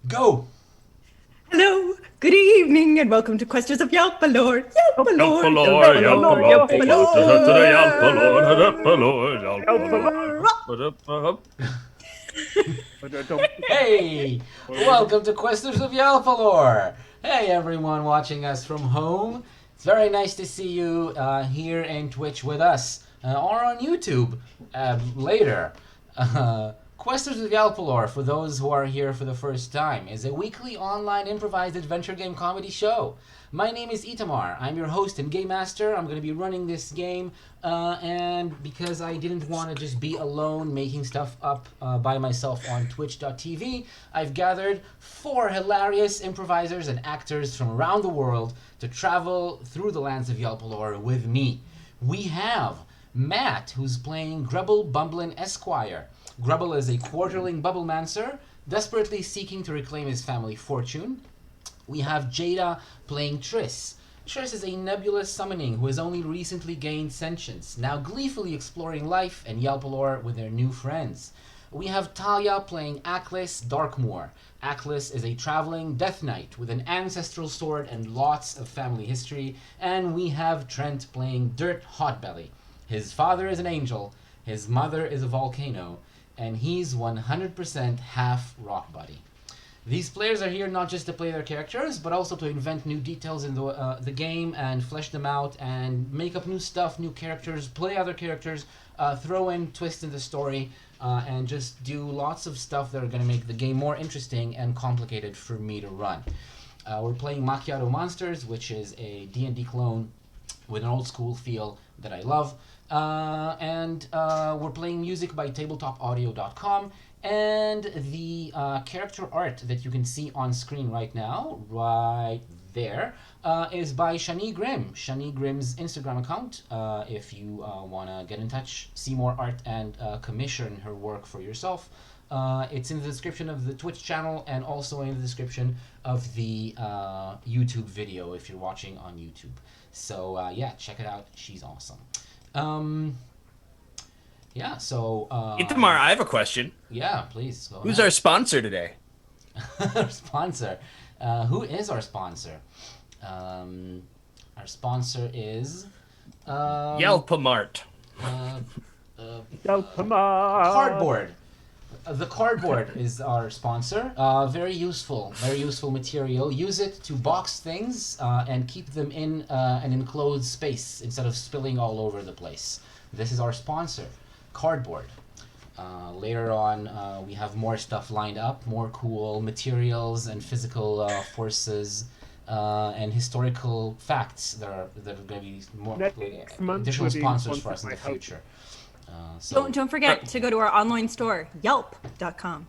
Go! Hello, good evening, and welcome to Questions of Yalpelor. Yalpelor, Yalpelor, Yalpelor, Yalpelor, Yalpelor. Yalpelor. Hey! Welcome to Questers of Yalpelor! Hey everyone watching us from home. It's very nice to see you here in Twitch with us, or on YouTube later. Questers of Yalpelor, for those who are here for the first time, is a weekly online improvised adventure game comedy show. My name is Itamar. I'm your host and game master. I'm going to be running this game, and because I didn't want to just be alone making stuff up by myself on twitch.tv, I've gathered 4 hilarious improvisers and actors from around the world to travel through the lands of Yalpelor with me. We have Matt, who's playing Grubble Bumblin Esquire. Grubble is a quarterling bubblemancer, desperately seeking to reclaim his family fortune. We have Jada playing Triss. Triss is a nebulous summoning who has only recently gained sentience, now gleefully exploring life and Yalpelor with their new friends. We have Talia playing Aklis Darkmoor. Aklis is a traveling death knight with an ancestral sword and lots of family history. And we have Trent playing Dirt Hotbelly. His father is an angel, his mother is a volcano, and he's 100% half rock body. These players are here not just to play their characters, but also to invent new details in the game and flesh them out and make up new stuff, new characters, play other characters, throw in twists in the story, and just do lots of stuff that are going to make the game more interesting and complicated for me to run. We're playing Macchiato Monsters, which is a D&D clone with an old school feel that I love. And we're playing music by tabletopaudio.com, and the character art that you can see on screen right now, right there, is by Shani Grimm. Shani Grimm's Instagram account. If you want to get in touch, see more art, and commission her work for yourself, it's in the description of the Twitch channel and also in the description of the YouTube video if you're watching on YouTube. So yeah, check it out. She's awesome. Yeah, so... Itamar, I have a question. Yeah, please, go Who's ahead. our sponsor today? Our sponsor? Who is our sponsor? Our sponsor is... Yalpamart. Cardboard. The cardboard is our sponsor. Very useful material. Use it to box things and keep them in an enclosed space instead of spilling all over the place. This is our sponsor, cardboard. Later on, we have more stuff lined up, more cool materials and physical forces and historical facts that are going to be more additional sponsors for us in the future. Don't forget to go to our online store, Yelp.com.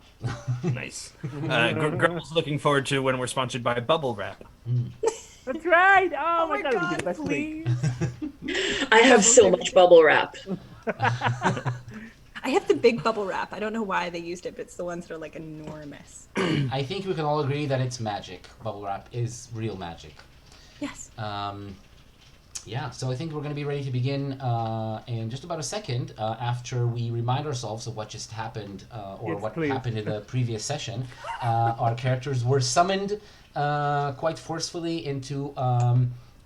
Nice. Girls looking forward to when we're sponsored by Bubble Wrap. That's right. Oh my god, please. I have so much bubble wrap. I have the big bubble wrap. I don't know why they used it, but it's the ones that are like enormous. I think we can all agree that it's magic. Bubble wrap is real magic. Yes. Yeah, so I think we're going to be ready to begin in just about a second after we remind ourselves of what just happened happened in the previous session. Our characters were summoned quite forcefully into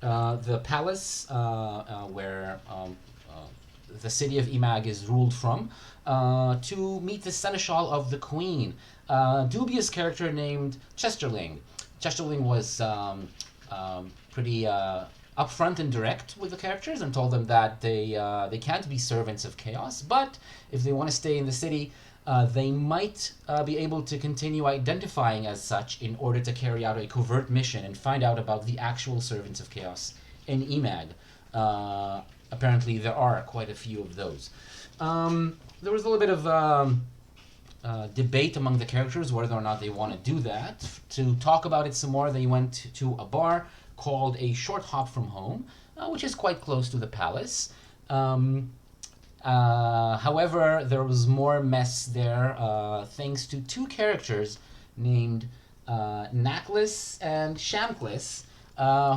the palace where the city of Imag is ruled from to meet the seneschal of the queen, dubious character named Chesterling. Chesterling was pretty upfront and direct with the characters and told them that they can't be servants of chaos, but if they want to stay in the city, they might be able to continue identifying as such in order to carry out a covert mission and find out about the actual servants of chaos in Imag. Apparently there are quite a few of those. There was a little bit of debate among the characters whether or not they want to do that. To talk about it some more, they went to a bar called A Short Hop From Home, which is quite close to the palace. However, there was more mess there thanks to 2 characters named Naklis and Shamklis,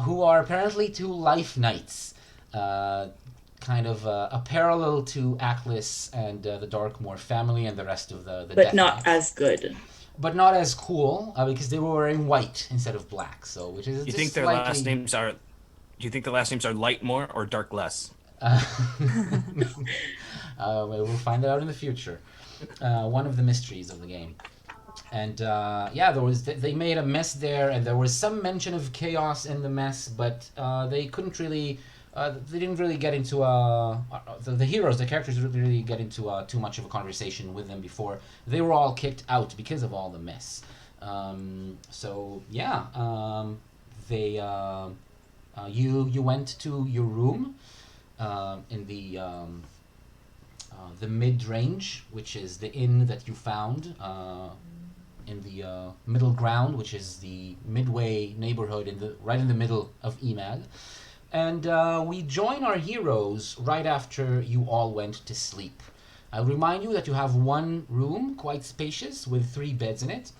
who are apparently 2 life knights, kind of a parallel to Aklis and the Darkmoor family and the rest of the But Death not Knights. as good. but not as cool because they were wearing white instead of black. So, which is You just think their slightly... last names are? Do you think the last names are light more or dark less? We'll find that out in the future. One of the mysteries of the game. And yeah, they made a mess there, and there was some mention of chaos in the mess, but they couldn't really. They didn't really get into the heroes, the characters didn't really get into too much of a conversation with them before they were all kicked out because of all the mess. So yeah, they you went to your room in the mid-range, which is the inn that you found in the middle ground, which is the midway neighborhood right in the middle of Emag. And we join our heroes right after you all went to sleep. I'll remind you that you have one room, quite spacious, with 3 beds in it.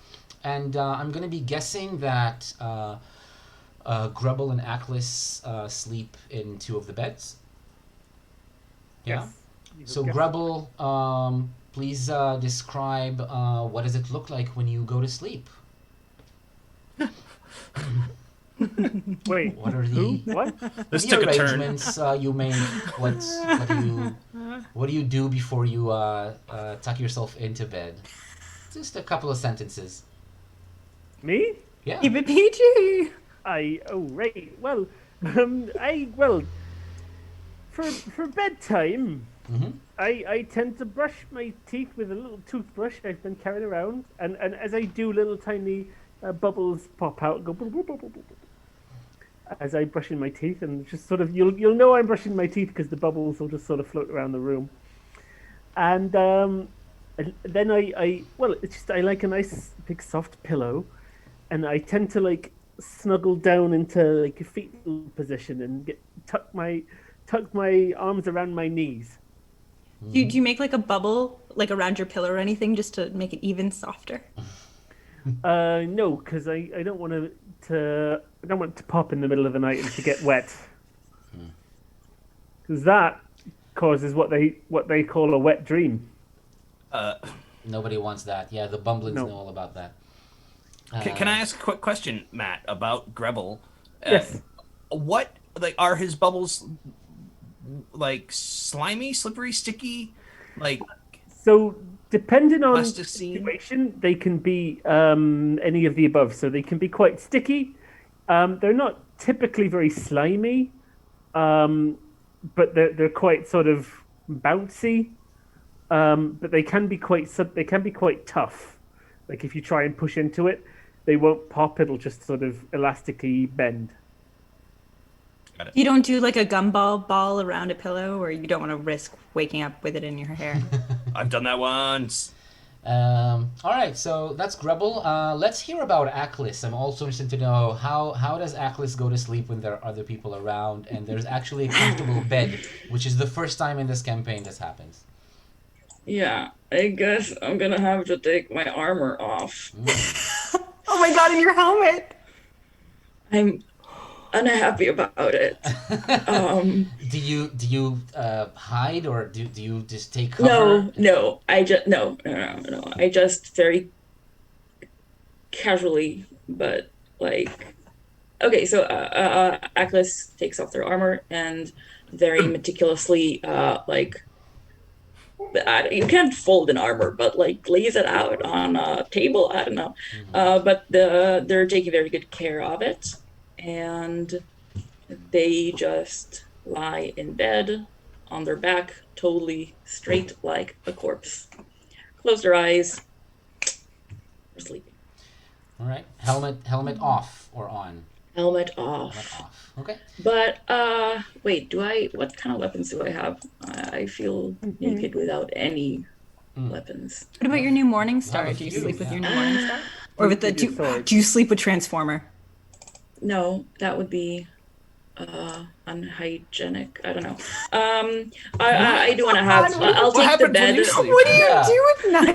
And I'm going to be guessing that Grubble and Aklis sleep in 2 of the beds. Yeah? Yes. So Grubble, please describe what does it look like when you go to sleep? Wait. What are Who? the What? This the took a turn. arrangements you make? What do you do before you tuck yourself into bed? Just a couple of sentences. Me? Yeah. Keep it PG. Right. Well, for bedtime, Mm-hmm. I tend to brush my teeth with a little toothbrush I've been carrying around, and as I do, little tiny bubbles pop out, go boop, boop, boop, boop, boop, as I brush in my teeth, and just sort of you'll know I'm brushing my teeth because the bubbles will just sort of float around the room. And then I like a nice big soft pillow, and I tend to like snuggle down into like a fetal position and tuck my arms around my knees. Do you make like a bubble like around your pillow or anything just to make it even softer? No, because I don't want it to pop in the middle of the night and to get wet, because that causes what they call a wet dream. Nobody wants that. Yeah, the Bumblings No. know all about that. Can I ask a quick question, Matt, about Grebel? Yes. What are his bubbles like slimy, slippery, sticky? Like So depending on the Plasticine? situation, they can be any of the above. So they can be quite sticky. They're not typically very slimy, but they're quite sort of bouncy. But they can be quite tough. Like if you try and push into it, they won't pop. It'll just sort of elastically bend. You don't do like a gumball ball around a pillow, or you don't want to risk waking up with it in your hair? I've done that once. All right, so that's Grubble. Let's hear about Aklis. I'm also interested to know how does Aklis go to sleep when there are other people around and there's actually a comfortable bed, which is the first time in this campaign this happens. Yeah, I guess I'm gonna have to take my armor off. Oh my god, in your helmet! I'm unhappy about it. Do you hide or do you just take cover? No. I just very casually, but like, okay. So Aklis takes off their armor and very meticulously, you can't fold an armor, but like lays it out on a table. I don't know, but they're taking very good care of it, and they just lie in bed on their back, totally straight like a corpse. Close their eyes. We're sleeping. All right, helmet off or on? Helmet Helmet off. off. Okay. But wait, what kind of weapons do I have? I feel naked without any weapons. What about your new Morning Star? Well, Do you if you sleep do, with yeah. your new Morning Star? Or with the With your sword. do you sleep with Transformer? No, that would be unhygienic. I don't know. I do want to have. I'll What take the happens when bed. you sleep? What do you Yeah. do at night?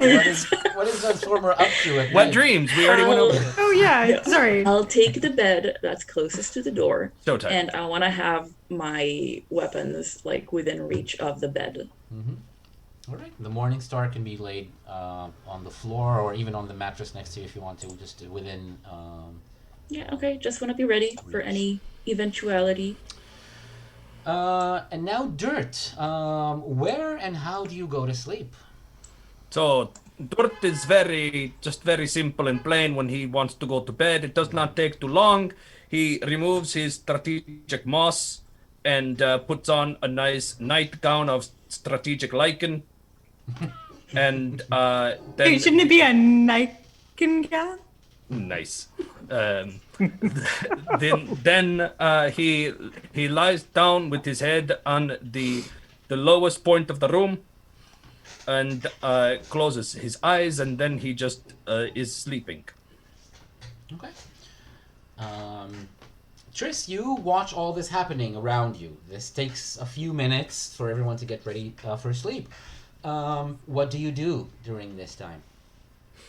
What is Transformer up to at Wet night? dreams. We already went over this. Oh yeah, sorry. I'll take the bed that's closest to the door, Showtime. and I want to have my weapons like within reach of the bed. All right. The Morning Star can be laid on the floor or even on the mattress next to you if you want to, just within. Yeah, okay. Just want to be ready for any eventuality. And now, Dirt. Where and how do you go to sleep? So Dort is just very simple and plain when he wants to go to bed. It does not take too long. He removes his strategic moss and puts on a nice nightgown of strategic lichen. And then Shouldn't it be a nightgown? nice. Then he lies down with his head on the lowest point of the room and closes his eyes, and then he just is sleeping. Okay. Tris, you watch all this happening around you. This takes a few minutes for everyone to get ready for sleep. What do you do during this time?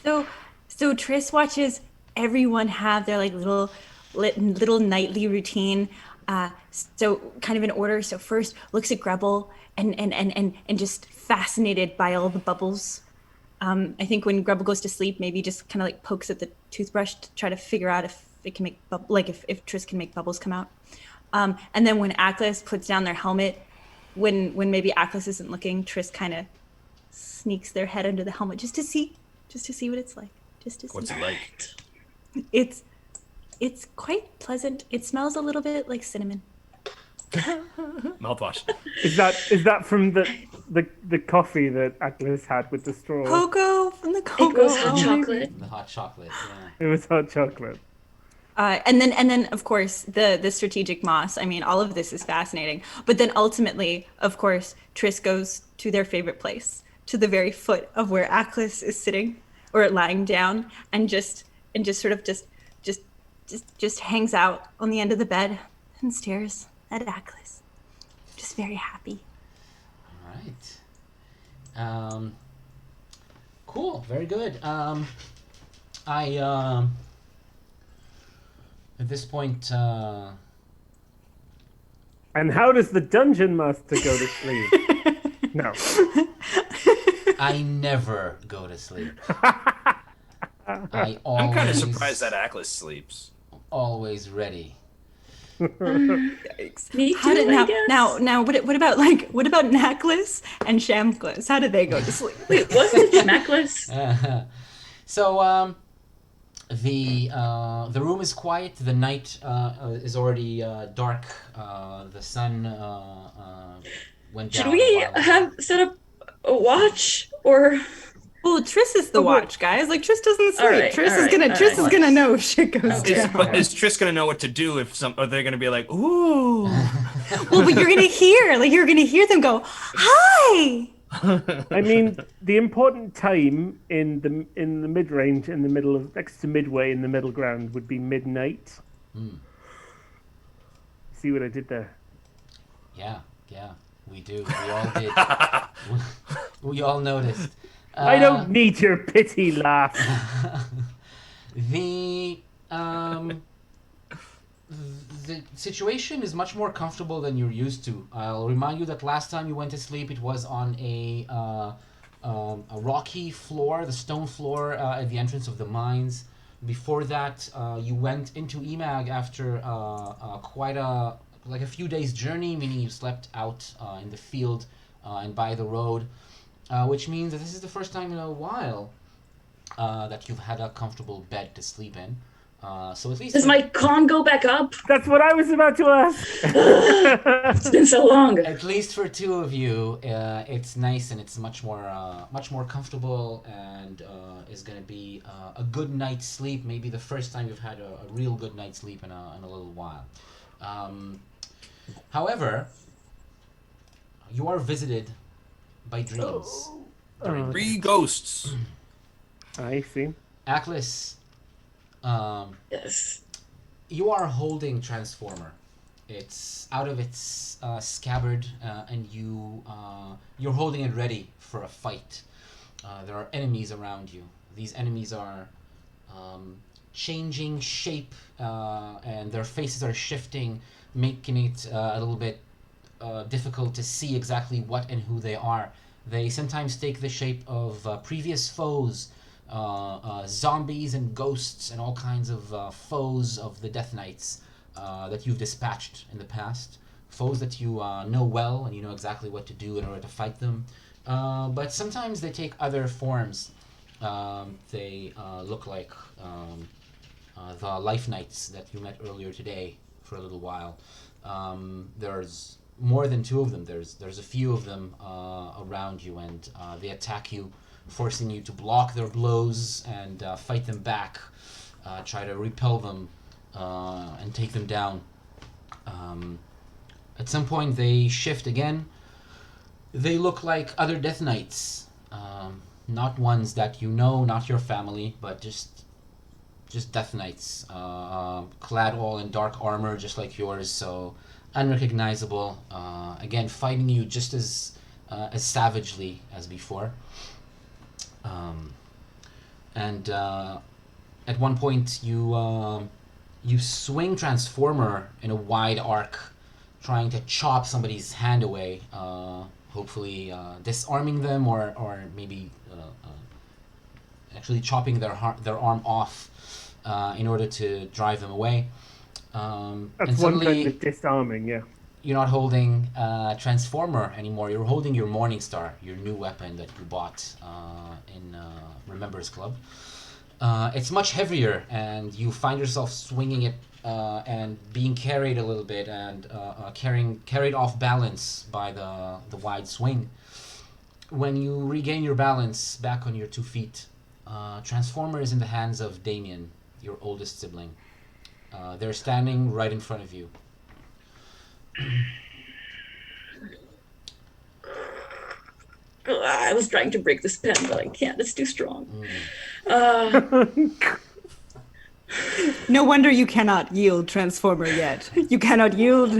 So Tris watches everyone have their like little nightly routine. So kind of in order. So first looks at Grubble and just fascinated by all the bubbles. I think when Grubble goes to sleep, maybe just kind of like pokes at the toothbrush to try to figure out if it can make if Tris can make bubbles come out. And then when Atlas puts down their helmet, when maybe Atlas isn't looking, Tris kind of sneaks their head under the helmet just to see what it's like. Just to see. What's it like? It's quite pleasant. It smells a little bit like cinnamon. Mouthwash. Is that from the coffee that Atlas had with the straw? Cocoa from the cocoa. It was hot chocolate. The hot chocolate, yeah. It was hot chocolate. And then of course the strategic moss. I mean, all of this is fascinating. But then ultimately, of course, Tris goes to their favorite place, to the very foot of where Atlas is sitting or lying down, and just sort of just hangs out on the end of the bed and stares at Atlas. Just very happy. All right. Cool. Very good. At this point, And how does the dungeon master go to sleep? No. I never go to sleep. I'm kind of surprised that Atlas sleeps. Always ready. Yikes. Me How too, did, I guess. now what about Necklace and Shamclass? How did they go to sleep? Wait, what's the necklace? So the room is quiet. The night is already dark. The sun went down. Should we have set up a watch or? Well, Tris is the watch, guys. Like Tris doesn't sleep. Alright, Tris alright, is gonna know if shit goes Okay. down. But is Tris gonna know what to do if are they gonna be like, ooh? Well, but you're gonna hear them go, "Hi." I mean, the important time in the mid range, in the middle of next to midway in the middle ground, would be midnight. See what I did there? Yeah, we do. We all did. We all noticed. I don't need your pity laugh. The situation is much more comfortable than you're used to. I'll remind you that last time you went to sleep, it was on a rocky floor, the stone floor at the entrance of the mines. Before that, you went into Emag after quite a few days journey, meaning you slept out in the field and by the road, which means that this is the first time in a while that you've had a comfortable bed to sleep in. So at least Does my con go back up? That's what I was about to ask. It's been so long. at least for two of you, it's nice and it's much more comfortable and is going to be a good night's sleep. Maybe the first time you've had a real good night's sleep in a little while. However, you are visited by dreams. during the 3 day. ghosts. I see. Atlas, Yes. you are holding Transformer. It's out of its scabbard, and you're holding it ready for a fight. There are enemies around you. These enemies are changing shape, and their faces are shifting, making it a little bit difficult to see exactly what and who they are. They sometimes take the shape of previous foes, zombies and ghosts and all kinds of foes of the Death Knights that you've dispatched in the past. Foes that you know well and you know exactly what to do in order to fight them. But sometimes they take other forms. They look like the Life Knights that you met earlier today for a little while. There's more than two of them. There's a few of them around you, and they attack you, forcing you to block their blows and fight them back, try to repel them and take them down. At some point they shift again. They look like other Death Knights, not ones that you know, not your family, but just Death Knights, clad all in dark armor just like yours, so unrecognizable. Again, fighting you just as savagely as before. And at one point you swing Transformer in a wide arc, trying to chop somebody's hand away, hopefully disarming them or maybe actually chopping their arm off in order to drive them away. And That's one suddenly kind of disarming, yeah. you're not holding Transformer anymore. You're holding your Morningstar, your new weapon that you bought in Remember's Club. It's much heavier, and you find yourself swinging it and being carried a little bit and carried off balance by the wide swing. When you regain your balance back on your 2 feet, Transformer is in the hands of Damien, your oldest sibling. They're standing right in front of you. I was trying to break this pen, but I can't. It's too strong. No wonder you cannot yield Transformer yet. You cannot yield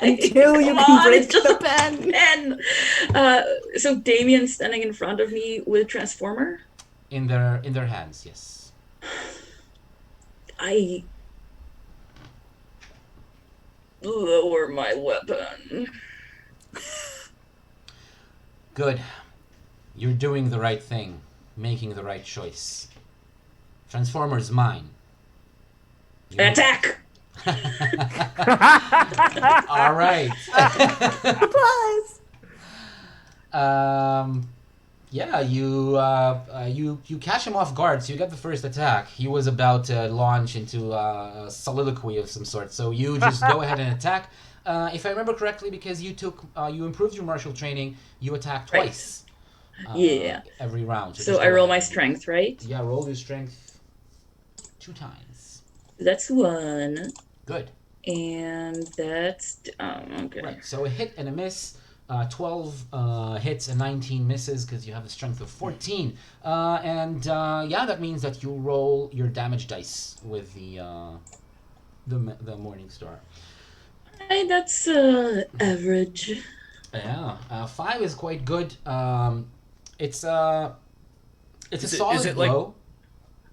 until you Come can on, break it's just the a pen. pen. So Damien's standing in front of me with Transformer. In their hands, yes. I lower my weapon. Good. You're doing the right thing, making the right choice. Transformer's mine. Attack! All right. Surprise! Yeah, you catch him off guard, so you get the first attack. He was about to launch into a soliloquy of some sort, so you just go ahead and attack. If I remember correctly, because you improved your martial training, you attack twice. Yeah. Every round. So just I go roll my ahead. strength, right? Yeah, roll your strength 2 times. That's 1. Good. And that's okay. Right, so a hit and a miss. 12 hits and 19 misses because you have a strength of 14. That means that you roll your damage dice with the Morningstar. Hey, that's average. Yeah, 5 is quite good. It's a solid blow.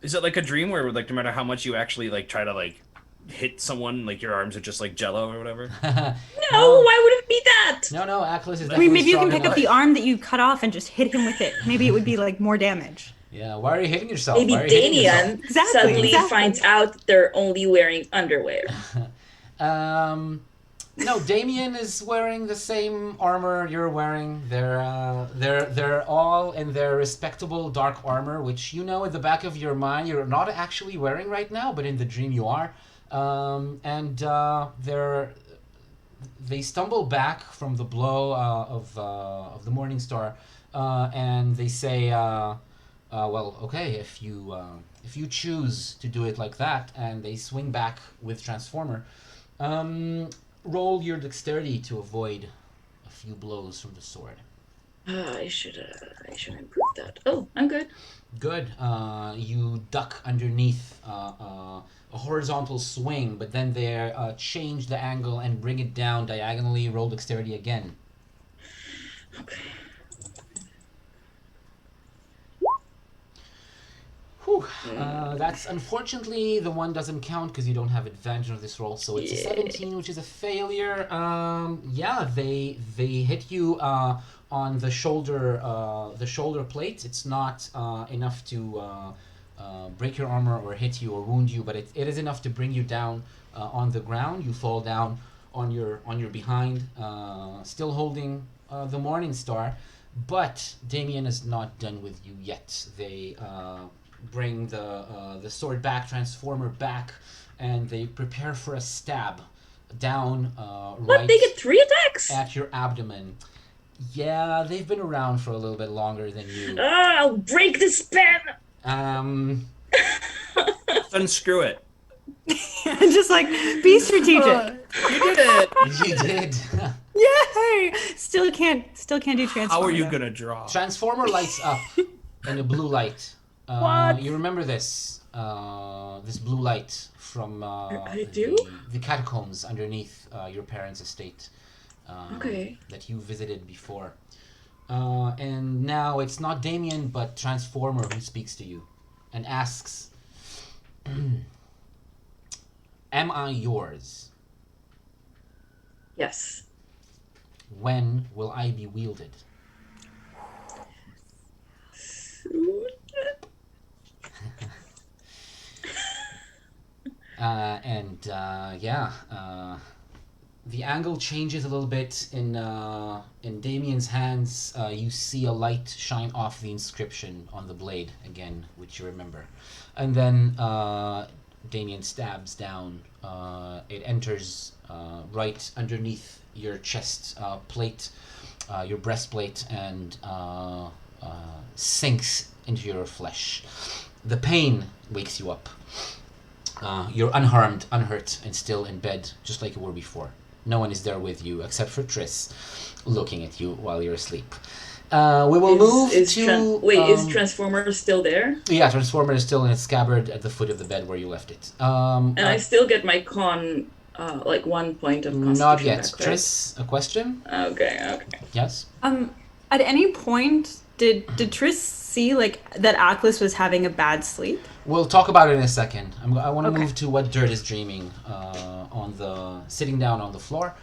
Is it like a dream where like no matter how much you actually like try to like hit someone, like your arms are just like jello or whatever? No, why would it be that? No, Atlas is I definitely mean, maybe you can strong pick up the arm that you cut off and just hit him with it. Maybe it would be like more damage. Yeah, why are you hitting yourself? Maybe Why are you hitting yourself? Damien Exactly, suddenly exactly. finds out that they're only wearing underwear. No, Damien is wearing the same armor you're wearing. They're all in their respectable dark armor, which you know at the back of your mind you're not actually wearing right now, but in the dream you are. They stumble back from the blow of the Morningstar, and they say, "Well, okay, if you choose to do it like that," and they swing back with Transformer. Roll your dexterity to avoid a few blows from the sword. I should improve that. Oh, I'm good. Good. You duck underneath a horizontal swing, but then they change the angle and bring it down diagonally. Roll dexterity again. Okay. Whew. That's unfortunately the one doesn't count because you don't have advantage on this roll. So it's a 17, which is a failure. They hit you on the shoulder plate. It's not enough to break your armor or hit you or wound you, but it is enough to bring you down on the ground. You fall down on your behind, still holding the Morning Star. But Damien is not done with you yet. They bring the sword back, transformer back, and they prepare for a stab down right They get 3 attacks? at your abdomen. Yeah, they've been around for a little bit longer than you. I'll break this pen! Then screw it. Just like, be strategic. You did it. You did. Yay! Still can't do transform. How are you though. gonna draw? Transformer lights up in a blue light. What? You remember this blue light from I do? the catacombs underneath your parents' estate Okay. that you visited before. And now it's not Damien, but Transformer who speaks to you and asks, am I yours? Yes. When will I be wielded? Soon? The angle changes a little bit in Damien's hands. You see a light shine off the inscription on the blade again, which you remember, and then Damien stabs down. It enters right underneath your chest plate, your breastplate, and sinks into your flesh. The pain wakes you up. You're unharmed, unhurt, and still in bed, just like you were before. No one is there with you except for Triss, looking at you while you're asleep. We will move to... Is Transformer still there? Yeah, Transformer is still in its scabbard at the foot of the bed where you left it. And I still get my con, 1 point of constitution Not yet. back, right? Triss, a question? Okay. Yes? At any point, did Triss see like that Atlas was having a bad sleep? We'll talk about it in a second. I want to Okay. move to what Dirt is dreaming sitting down on the floor.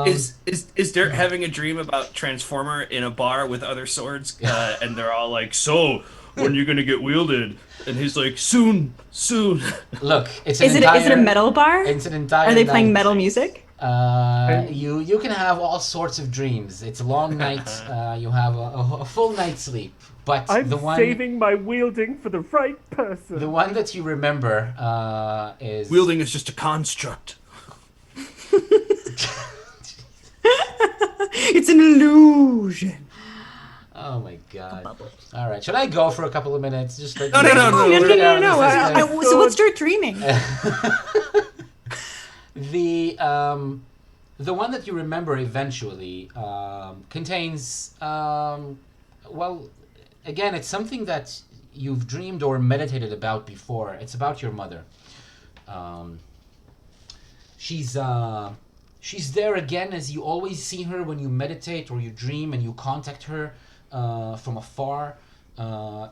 Is Dirt having a dream about Transformer in a bar with other swords? And they're all like, so, when are you gonna get wielded? And he's like, soon. Look, it's an Is it a metal bar? It's an entire Are they playing night. metal music? You can have all sorts of dreams. It's a long night. You have a full night's sleep. But I'm the one saving my wielding for the right person. the one that you remember is Wielding is just a construct. It's an illusion. Oh my god! All right, should I go for a couple of minutes? Just like No. No. So what's Dirt dreaming? The one that you remember eventually contains again, it's something that you've dreamed or meditated about before. It's about your mother. She's there again, as you always see her when you meditate or you dream and you contact her from afar.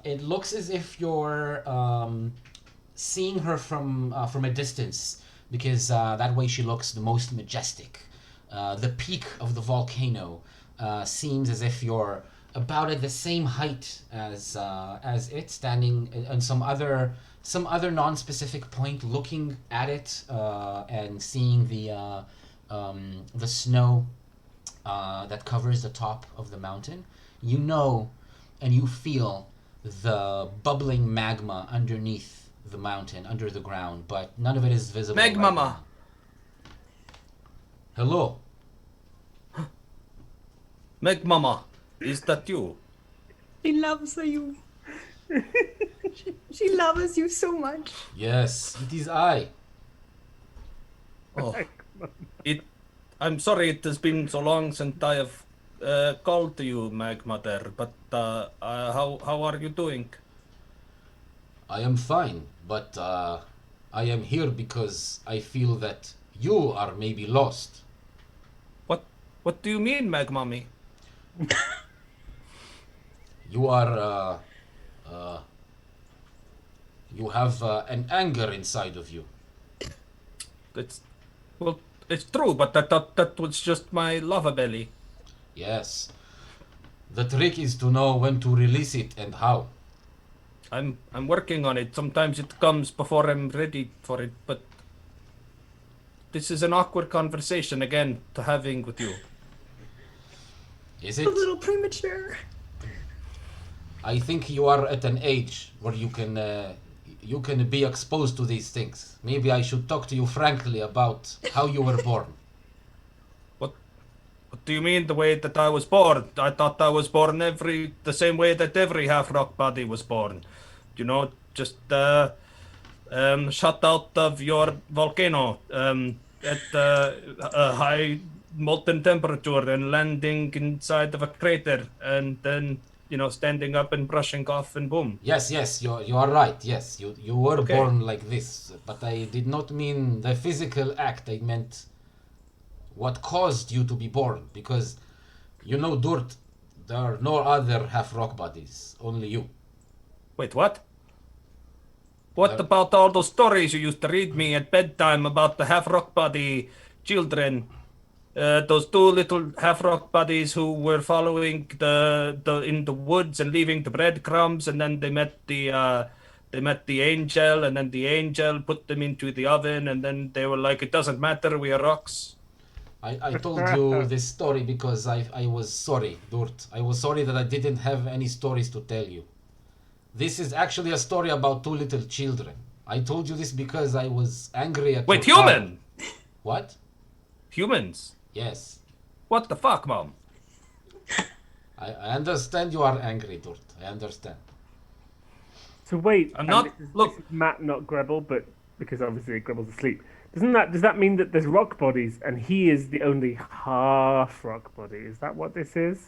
It looks as if you're seeing her from a distance, because that way she looks the most majestic. The peak of the volcano seems as if you're about at the same height as it, standing on some other non-specific point, looking at it and seeing the snow that covers the top of the mountain. You know, and you feel the bubbling magma underneath the mountain, under the ground, but none of it is visible. Magma. right now. Hello. Magmama, is that you? She loves you. She loves you so much. Yes, it is I. Oh, I'm sorry it has been so long since I have called to you, Magmother, but how are you doing? I am fine, but I am here because I feel that you are maybe lost. What do you mean, Magmummy? You are, you have an anger inside of you. It's true, but I thought that was just my lava belly. Yes. The trick is to know when to release it and how. I'm working on it. Sometimes it comes before I'm ready for it, but this is an awkward conversation again to having with you. Is A it? little premature. I think you are at an age where you can be exposed to these things. Maybe I should talk to you frankly about how you were born. What do you mean the way that I was born? I thought I was born the same way that every half-rock body was born. You know, just shot out of your volcano at a high molten temperature and landing inside of a crater and then, standing up and brushing off and boom. Yes, you are right. Yes, you were Okay. born like this, but I did not mean the physical act. I meant what caused you to be born, because Durt, there are no other half-rock bodies, only you. Wait, what? What about all those stories you used to read me at bedtime about the half-rock body children? Those two little half-rock bodies who were following the in the woods and leaving the breadcrumbs, and then they met the angel, and then the angel put them into the oven, and then they were like, "It doesn't matter, we are rocks." I told you this story because I was sorry, Durt. I was sorry that I didn't have any stories to tell you. This is actually a story about two little children. I told you this because I was angry at Wait, your father. human? What? Humans? Yes. What the fuck, Mom? I understand you are angry, Durt. I understand. So wait, I'm and not- This look- is Matt, not Grebel, but because obviously Grebel's asleep. Does that mean that there's rock bodies and he is the only half rock body? Is that what this is?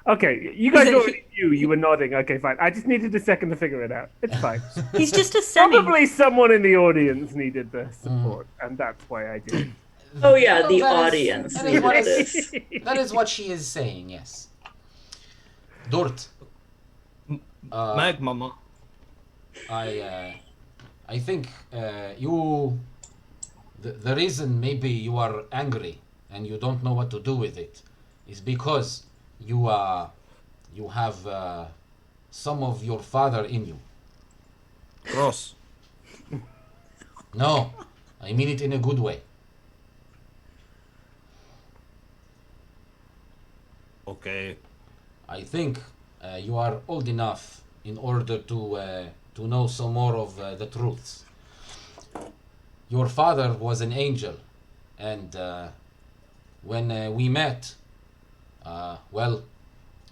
Okay, you guys already knew. You were nodding. Okay, fine. I just needed a second to figure it out. It's fine. He's just a semi. Probably someone in the audience needed the support, and that's why I did. Oh yeah, No, the that is- audience that is needed what this. That is what she is saying, yes. Durt, Mag, Mama. I think the reason maybe you are angry and you don't know what to do with it is because you have some of your father in you. Gross. No, I mean it in a good way. Okay. I think you are old enough in order to know some more of the truths. Your father was an angel, and when we met, well,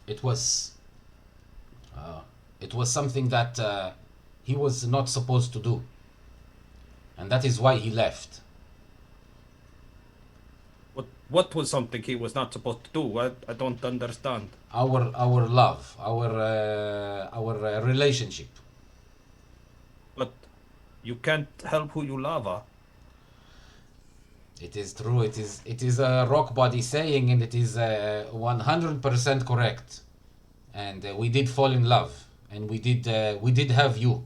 it was something that he was not supposed to do, and that is why he left. What was something he was not supposed to do? I don't understand. Our love, our relationship. But you can't help who you love, huh? It is true. It is a rock body saying, and it is 100% correct. And we did fall in love, and we did have you.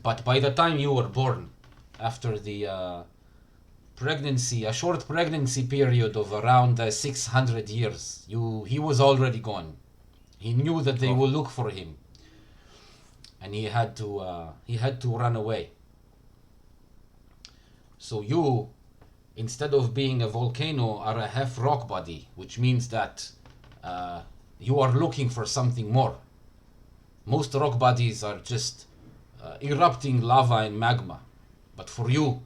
But by the time you were born, after the pregnancy, a short pregnancy period of around 600 years, he was already gone. He knew that they will look for him, and he had to run away. So you, instead of being a volcano, are a half rock body, which means that you are looking for something more. Most rock bodies are just erupting lava and magma, but for you,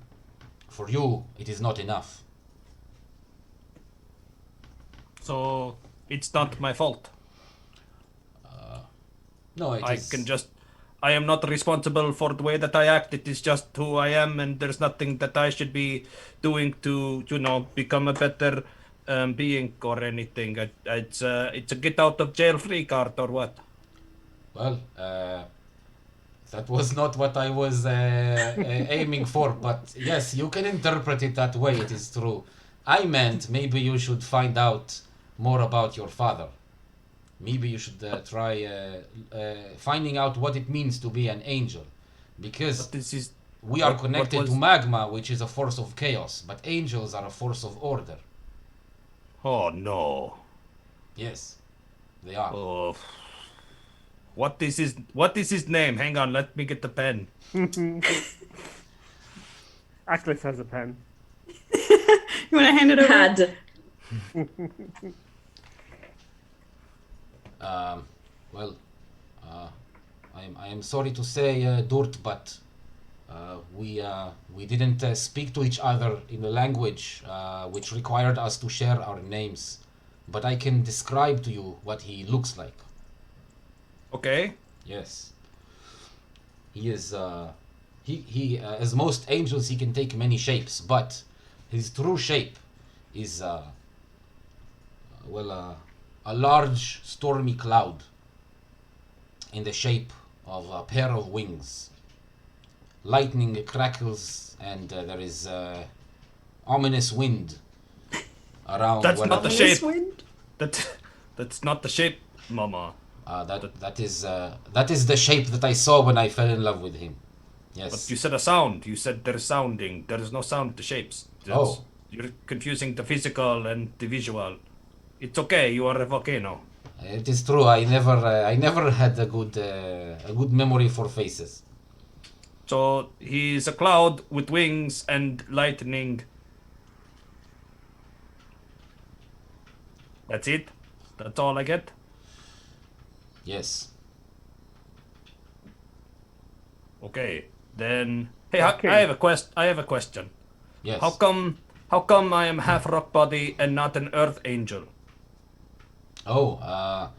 it is not enough. So it's not my fault. No, it is. I am not responsible for the way that I act. It is just who I am, and there's nothing that I should be doing to, become a better being or anything. It's a get out of jail free card or what? Well, that was not what I was aiming for, but yes, you can interpret it that way. It is true. I meant maybe you should find out more about your father. Maybe you should try finding out what it means to be an angel, because But this is we are what connected was- to magma, which is a force of chaos, but angels are a force of order. Oh no. Yes. They are. Oh. What is his name? Hang on, let me get the pen. Atlas has a pen. You want to hand it over? Had. Well, I am sorry to say, Durt, but we didn't speak to each other in a language which required us to share our names. But I can describe to you what he looks like. Okay. Yes. He is, he as most angels, he can take many shapes, but his true shape is, a large stormy cloud in the shape of a pair of wings. Lightning crackles and there is ominous wind around. That's not the Ominous shape. wind? That's not the shape, Mama. That is the shape that I saw when I fell in love with him. Yes. But you said a sound. You said there's sounding. There is no sound to shapes. Oh. You're confusing the physical and the visual. It's okay. You are a volcano. It is true. I never had a good memory for faces. So he's a cloud with wings and lightning. That's it. That's all I get. Yes. Okay. Then hey, Okay. I have a question. Yes. How come I am half rock body and not an earth angel? Oh,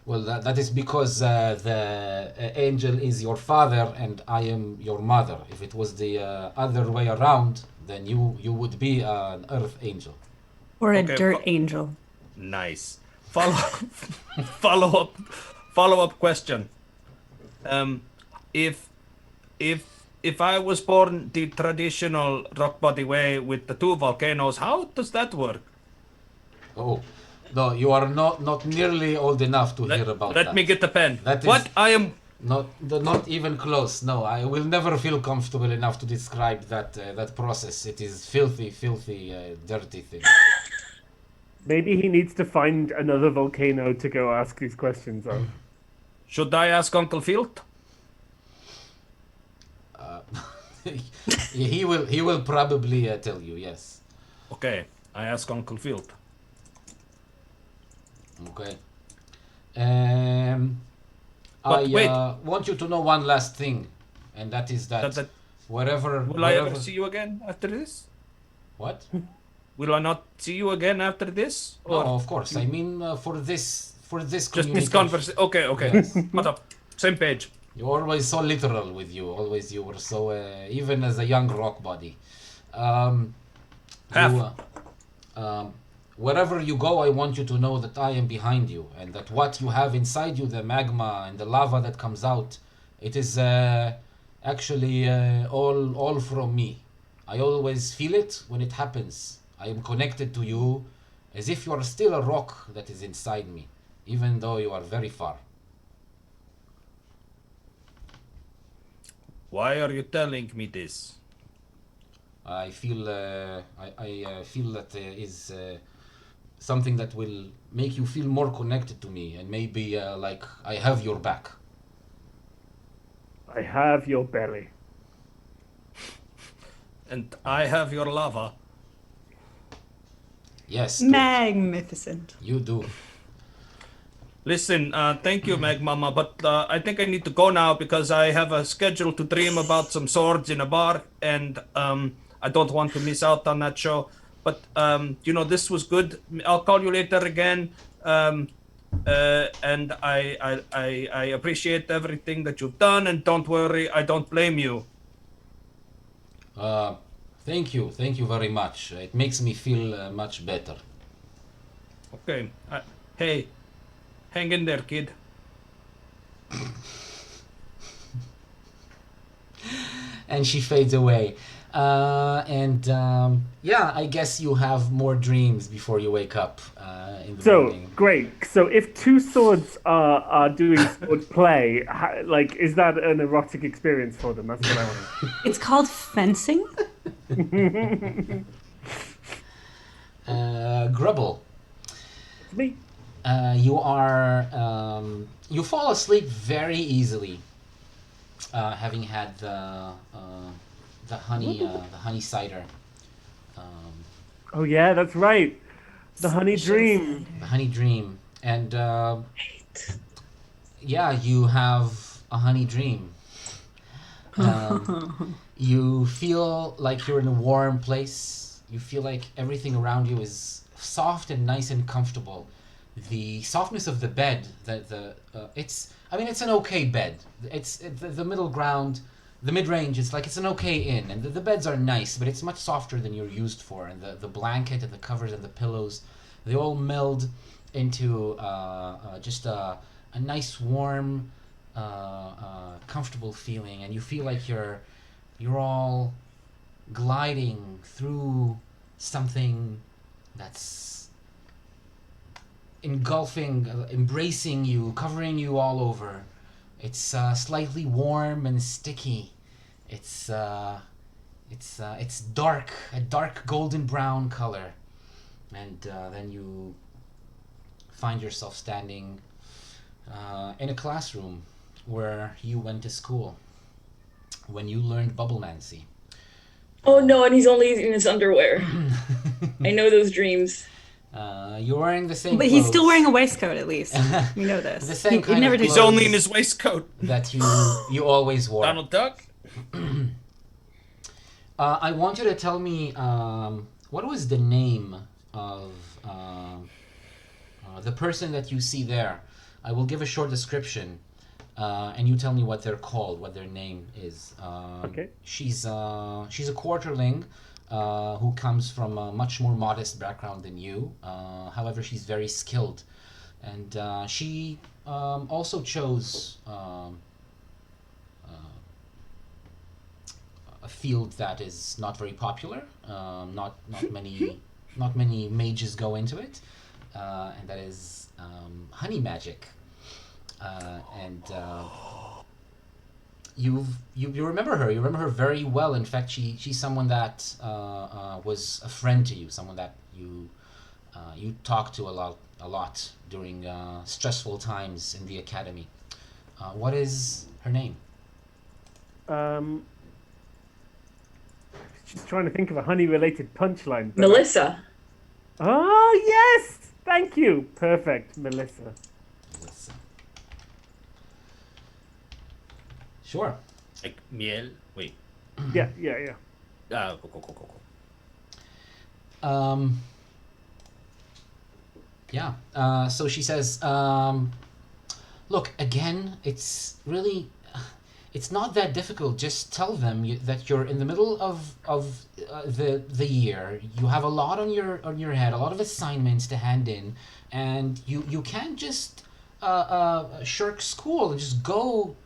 well, that is because the angel is your father and I am your mother. If it was the other way around, then you would be an earth angel. Or a Okay, dirt well- angel? Nice. Follow up question. If I was born the traditional rock body way with the two volcanoes, how does that work? Oh, no, you are not nearly old enough to hear about that. Let me get the pen. That is- What I am. Not even close. No, I will never feel comfortable enough to describe that process. It is filthy, dirty thing. Maybe he needs to find another volcano to go ask these questions on. Should I ask Uncle Filt? He will probably tell you. Yes. Okay, I ask Uncle Filt. Okay. But I wait. want you to know one last thing, and that is that That- wherever. Will I ever see you again after this? What? Will I not see you again after this? No, of course. I mean, for this just this communication. conversation? Okay. Yes. What up? Same page. You're always so literal with you. Always you were so even as a young rock body. Half. Wherever you go, I want you to know that I am behind you, and that what you have inside you, the magma and the lava that comes out, it is actually all from me. I always feel it when it happens. I am connected to you, as if you are still a rock that is inside me, even though you are very far. Why are you telling me this? I feel I feel that is something that will make you feel more connected to me, and maybe like I have your back. I have your belly. And I have your lava. Yes, Magnificent. you do. Listen, thank you, Meg Mama, but I think I need to go now because I have a schedule to dream about some swords in a bar, and I don't want to miss out on that show. But this was good. I'll call you later again, and I appreciate everything that you've done. And don't worry, I don't blame you. Thank you very much. It makes me feel much better. Okay. Hey, hang in there, kid. And she fades away. I guess you have more dreams before you wake up in the So morning. great. So if two swords are doing sword play, is that an erotic experience for them? That's what I want to know. It's called fencing? Grubble. It's me. You fall asleep very easily, having had the honey cider. Um, Oh yeah, that's right. The honey dream. the honey dream, and yeah, you have a honey dream. You feel like you're in a warm place. You feel like everything around you is soft and nice and comfortable. The softness of the bed, it's an okay bed. The middle ground, the mid range. It's like it's an okay inn, and the beds are nice, but it's much softer than you're used for. And the blanket and the covers and the pillows, they all meld into just a nice warm, comfortable feeling, and you feel like you're all gliding through something that's engulfing, embracing you, covering you all over. It's slightly warm and sticky. It's dark, a dark golden brown color, and then you find yourself standing in a classroom where you went to school when you learned bubblemancy. Oh no, and he's only in his underwear. I know those dreams. You're wearing the same But clothes. he's still wearing a waistcoat, at least. We know this. The same kind never of takes He's clothes only in his waistcoat. that you always wore. Donald Duck? I want you to tell me what was the name of the person that you see there. I will give a short description, and you tell me what they're called, what their name is. Okay. She's a quarterling who comes from a much more modest background than you. However, she's very skilled, and she also chose a field that is not very popular. Not many mages go into it, and that is honey magic. You remember her. You remember her very well. In fact, she's someone that was a friend to you. Someone that you talked to a lot during stressful times in the academy. What is her name? Just trying to think of a honey-related punchline. but- Melissa. Oh yes, thank you. Perfect, Melissa. Let's, Sure. Like miel. Wait. Yeah. Go. Yeah. So she says, look, again, it's not that difficult. Just tell them that you're in the middle of the year. You have a lot on your head, a lot of assignments to hand in, and you can't just shirk school and just go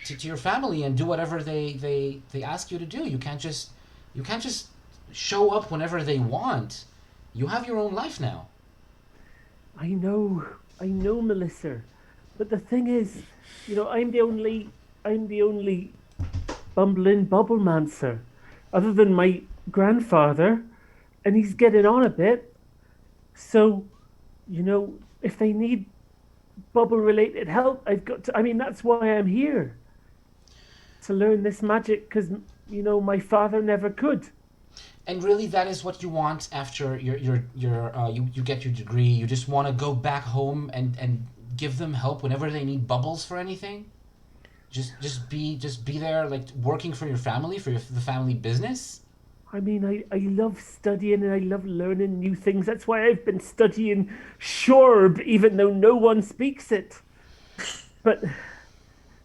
to your family and do whatever they ask you to do. You can't just show up whenever they want. You have your own life now. I know, Melissa. But the thing is, I'm the only bumbling bubblemancer, other than my grandfather, and he's getting on a bit. So, if they need bubble-related help, I've got to. I mean, that's why I'm here. To learn this magic, because my father never could. And really, that is what you want after you get your degree. You just want to go back home and give them help whenever they need bubbles for anything. Just be there, like working for your family, for the family business. I mean, I love studying and I love learning new things. That's why I've been studying Shorb, even though no one speaks it. But,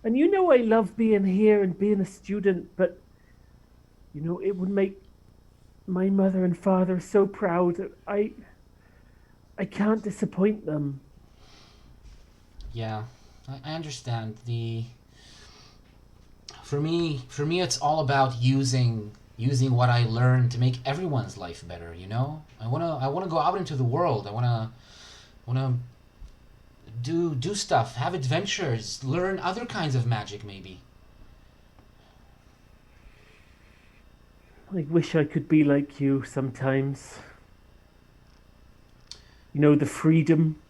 and I love being here and being a student, but, it would make my mother and father so proud. I can't disappoint them. Yeah, I understand. For me, it's all about using what I learned to make everyone's life better. I wanna go out into the world. I wanna do stuff, have adventures, learn other kinds of magic, maybe. I wish I could be like you sometimes. The freedom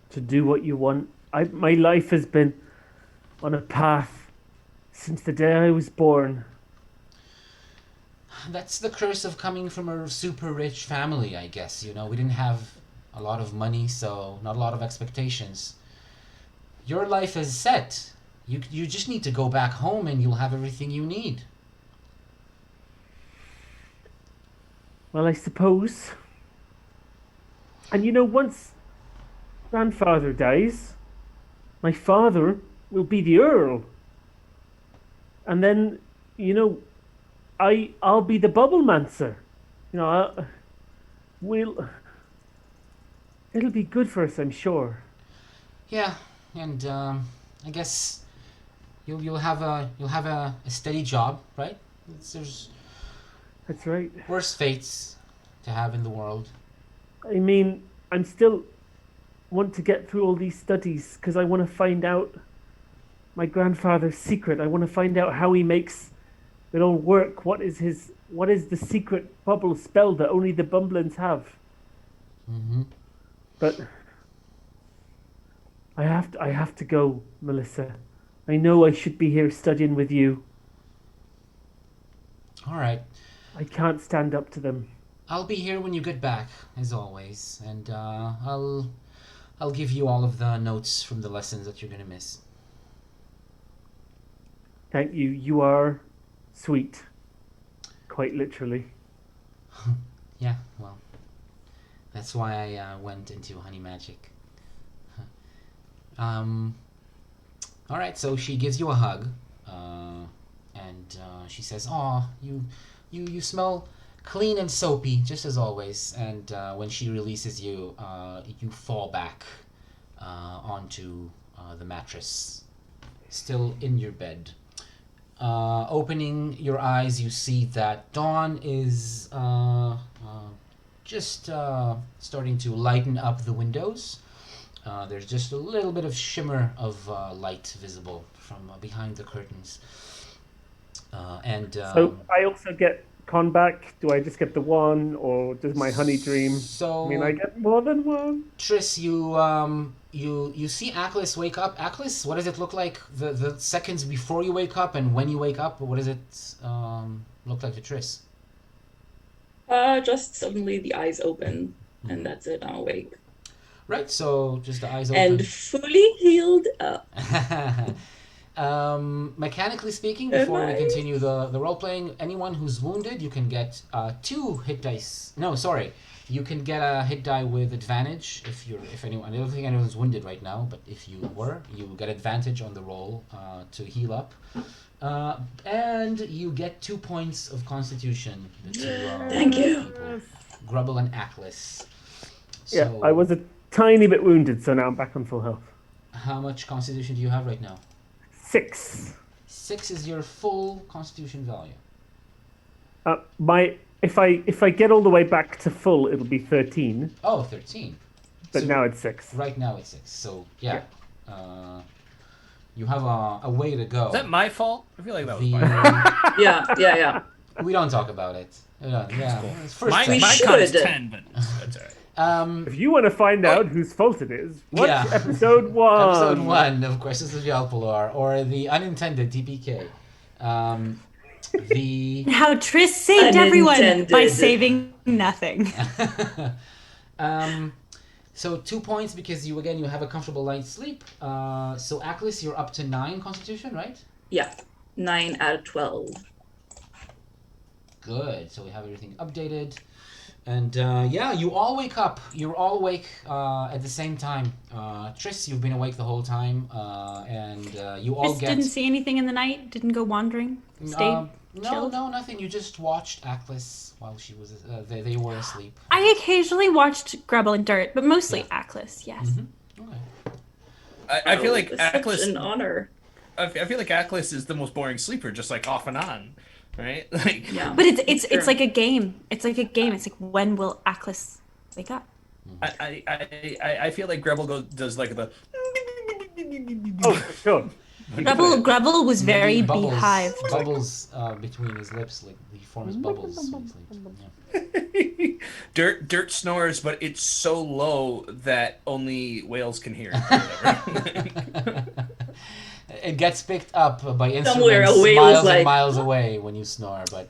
to do what you want. My life has been on a path since the day I was born. That's the curse of coming from a super rich family, I guess. You know, we didn't have a lot of money, so not a lot of expectations. Your life is set. You just need to go back home and you'll have everything you need. Well, I suppose. And you know, once grandfather dies, my father will be the Earl. And then, you know, I'll be the bubble mancer. You know, it'll be good for us, I'm sure. Yeah, and I guess you'll have a steady job, right? There's That's right. worse fates to have in the world. I mean, I'm still want to get through all these studies because I want to find out my grandfather's secret. I want to find out how he makes it all work. What is the secret bubble spell that only the Bumblins have? Mm-hmm. But I have to go, Melissa. I know I should be here studying with you. All right. I can't stand up to them. I'll be here when you get back, as always, and I'll give you all of the notes from the lessons that you're gonna miss. Thank you. You are sweet. Quite literally. Yeah, well, that's why I went into honey magic. All right, so she gives you a hug, and she says, "Aw, you smell clean and soapy, just as always." And when she releases you, you fall back onto the mattress, still in your bed. Opening your eyes, you see that dawn is just starting to lighten up the windows. There's just a little bit of shimmer of light visible from behind the curtains. So I also get con back. Do I just get the one, or does my honey dream? So I mean, I get more than one. Triss, you see Aklis wake up. Aklis, what does it look like the seconds before you wake up and when you wake up? What does it look like to Triss? Just suddenly the eyes open, and that's it. I'm awake Right, so just the eyes open. and fully healed up. Mechanically speaking, before we continue the role playing, anyone who's wounded, you can get 2 hit dice. No, sorry, you can get a hit die with advantage if anyone. I don't think anyone's wounded right now, but if you were, you get advantage on the roll to heal up, and you get 2 points of Constitution. Thank you. People, Grubble and Aklis. So, Yeah, I was a tiny bit wounded, so now I'm back on full health. How much Constitution do you have right now? 6. 6 is your full Constitution value. If I get all the way back to full, it'll be 13. Oh, 13. But So now it's 6. Right now it's 6. So, yeah. You have a way to go. Is that my fault? I feel like that was The- my Yeah. we don't talk about it. Yeah. It's first My, session. my con is should. 10, but that's alright. If you want to find out whose fault it is, watch Yeah. episode 1. Episode 1 of Questions of Yalpelor, or the unintended TPK. The How Triss saved everyone by Unintended. saving nothing. So 2 points because you have a comfortable night's sleep. So Aklis, you're up to 9 Constitution, right? Yeah. 9 out of 12. Good. So we have everything updated. And you all wake up. You're all awake at the same time. Triss, you've been awake the whole time, and you all Triss get. didn't see anything in the night. Didn't go wandering. Stayed. chilled? No, nothing. You just watched Aklis while she was. They were asleep. I occasionally watched Grubble and Dirt, but mostly Aklis. Yes. Mm-hmm. Okay. I feel like It's such Aklis. an honor. I feel like Aklis is the most boring sleeper, just like off and on, right? Like, Yeah. But it's Sure. like a game. It's like a game. It's like, when will Aklis wake up? I feel like Grebel does like the. Oh, for sure. Grubble was very Bubbles, beehive. bubbles between his lips, like he forms bubbles. when he sleeps. Yeah. Dirt snores, but it's so low that only whales can hear it. It gets picked up by Somewhere instruments a whale is miles and like- miles away when you snore, but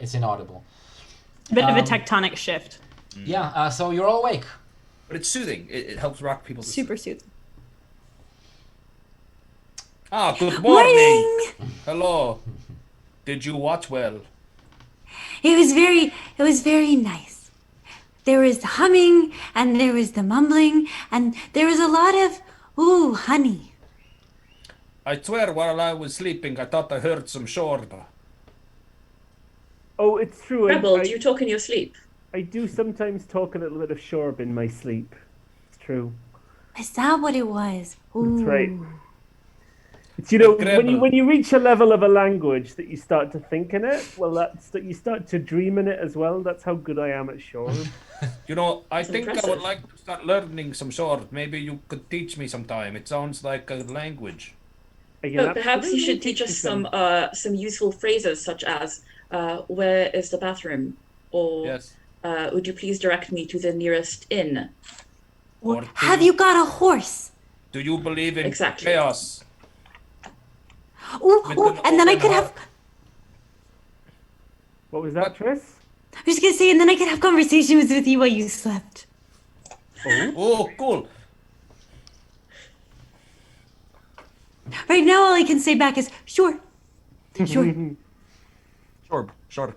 it's inaudible. A bit of a tectonic shift. Yeah, so you're all awake. But it's soothing. It helps rock people to sleep. Super soothing. Ah, good morning. Morning! Hello. Did you watch well? It was very nice. There was the humming, and there was the mumbling, and there was a lot of, honey. I swear while I was sleeping, I thought I heard some shorba. Oh, it's true. Rebel, do you talk in your sleep? I do sometimes talk a little bit of shorb in my sleep. It's true. Is that what it was? Ooh. That's right. It's, you know, Gribble. when you reach a level of a language that you start to think in it, well, you start to dream in it as well. That's how good I am at shorb. You know, I That's think I impressive. would like to start learning some short. Maybe you could teach me sometime. It sounds like a language. I can Oh, perhaps you absolutely should teach you us some useful phrases such as "Where is the bathroom?" or Yes. "Would you please direct me to the nearest inn?" Or, Or do have you- you got a horse? Do you believe in Exactly. chaos? Ooh, With ooh, an and then I open could have. heart? What was that, Tris? I was gonna say, and then I could have conversations with you while you slept. Oh, cool. Right now, all I can say back is sure, sure. Sure.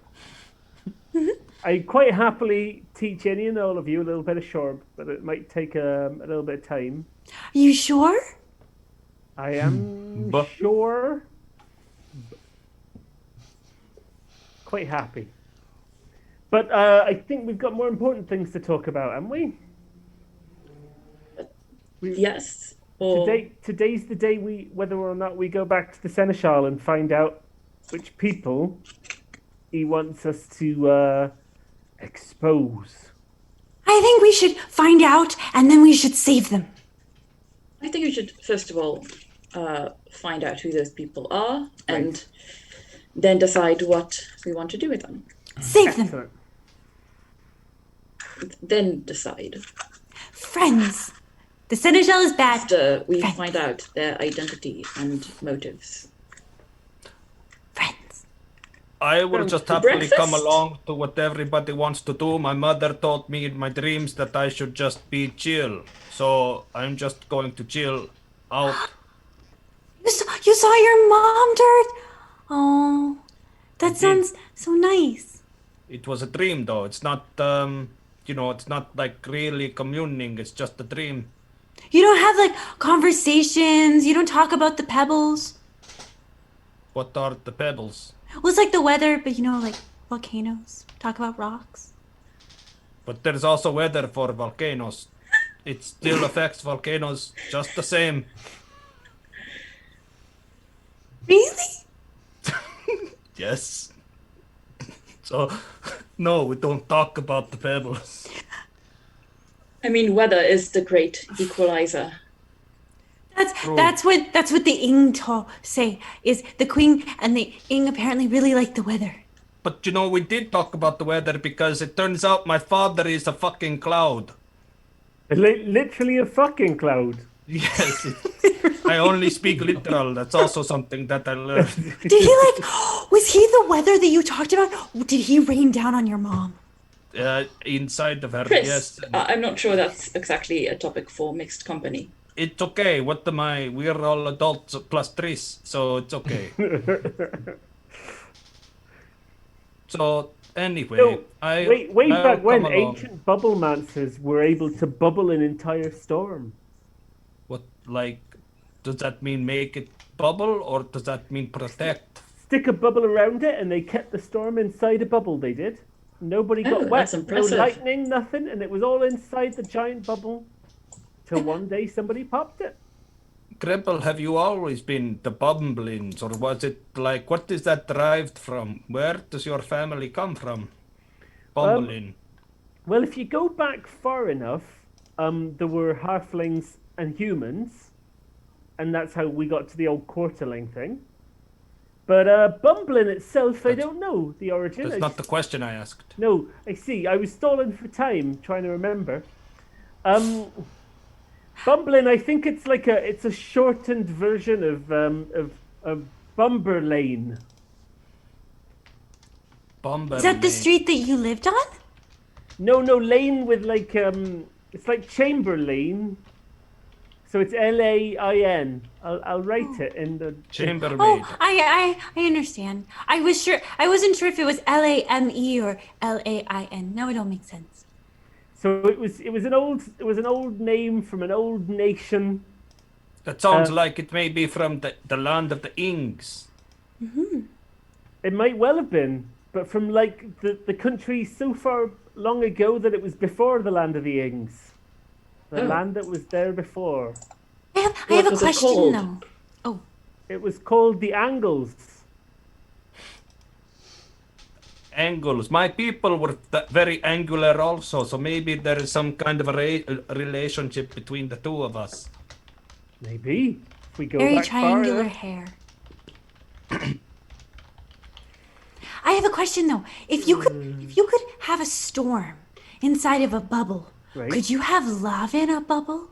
I quite happily teach any and all of you a little bit of shorb, but it might take a little bit of time. Are you sure? I am But- sure. Quite happy. But I think we've got more important things to talk about, haven't we? Yes. Or Today's the day whether or not we go back to the Seneschal and find out which people he wants us to expose. I think we should find out, and then we should save them. I think we should first of all find out who those people are, and then decide what we want to do with them. Save them. Excellent. Then decide Friends. The Seneschal is bad. after we Friends. find out their identity and motives. Friends. I will just to happily come breakfast? along to what everybody wants to do. My mother told me in my dreams that I should just be chill. So I'm just going to chill out. You saw your mom, Dirt? Oh, that did. sounds so nice. It was a dream though. It's not it's not like really communing. It's just a dream. You don't have like conversations. You don't talk about the pebbles. What are the pebbles? Well, it's like the weather, but like volcanoes. Talk about rocks. But there's also weather for volcanoes. It still affects volcanoes just the same. Really? Yes. So, no, we don't talk about the pebbles. I mean, weather is the great equalizer. That's what the Ing say. Is the Queen and the Ing apparently really like the weather. But we did talk about the weather because it turns out my father is a fucking cloud. Literally a fucking cloud. Yes. I only speak literal. That's also something that I learned. Did he was he the weather that you talked about? Did he rain down on your mom? Inside of her, Chris, yes. I'm not sure that's exactly a topic for mixed company. It's okay. What am I? We're all adults plus Tris, so it's okay. So anyway, So, I way I'll back when come along. ancient bubble mancers were able to bubble an entire storm. What, like, does that mean make it bubble or does that mean protect? Stick a bubble around it, and they kept the storm inside a bubble. They did. Nobody got Oh, wet. that's impressive. No lightning, nothing, and it was all inside the giant bubble. Till one day somebody popped it. Gribble, have you always been the Bumblins, or was it like, what is that derived from? Where does your family come from? Bumblin. Well, if you go back far enough, there were halflings and humans, and that's how we got to the old quarterling thing. But bumbling itself, I don't know the origin. That's not the question I asked. No, I see. I was stalling for time, trying to remember. Bumbling, I think it's like it's a shortened version of Bumberlane. Is that the street that you lived on? No, lane with like it's like Chamberlain. So it's Lain. I'll write it in the Chambermaid. Oh, I understand. I wasn't sure if it was Lame or Lain. Now it all makes sense. So it was an old name from an old nation. That sounds like it may be from the land of the Ings. Mm-hmm. It might well have been, but from like the country so far long ago that it was before the land of the Ings. The land that was there before. I have a question though. Oh. It was called the Angles. Angles. My people were very angular also, so maybe there is some kind of a relationship between the two of us. Maybe. If we go Very back triangular far hair. I have a question though. If you could have a storm inside of a bubble, Right. could you have lava in a bubble?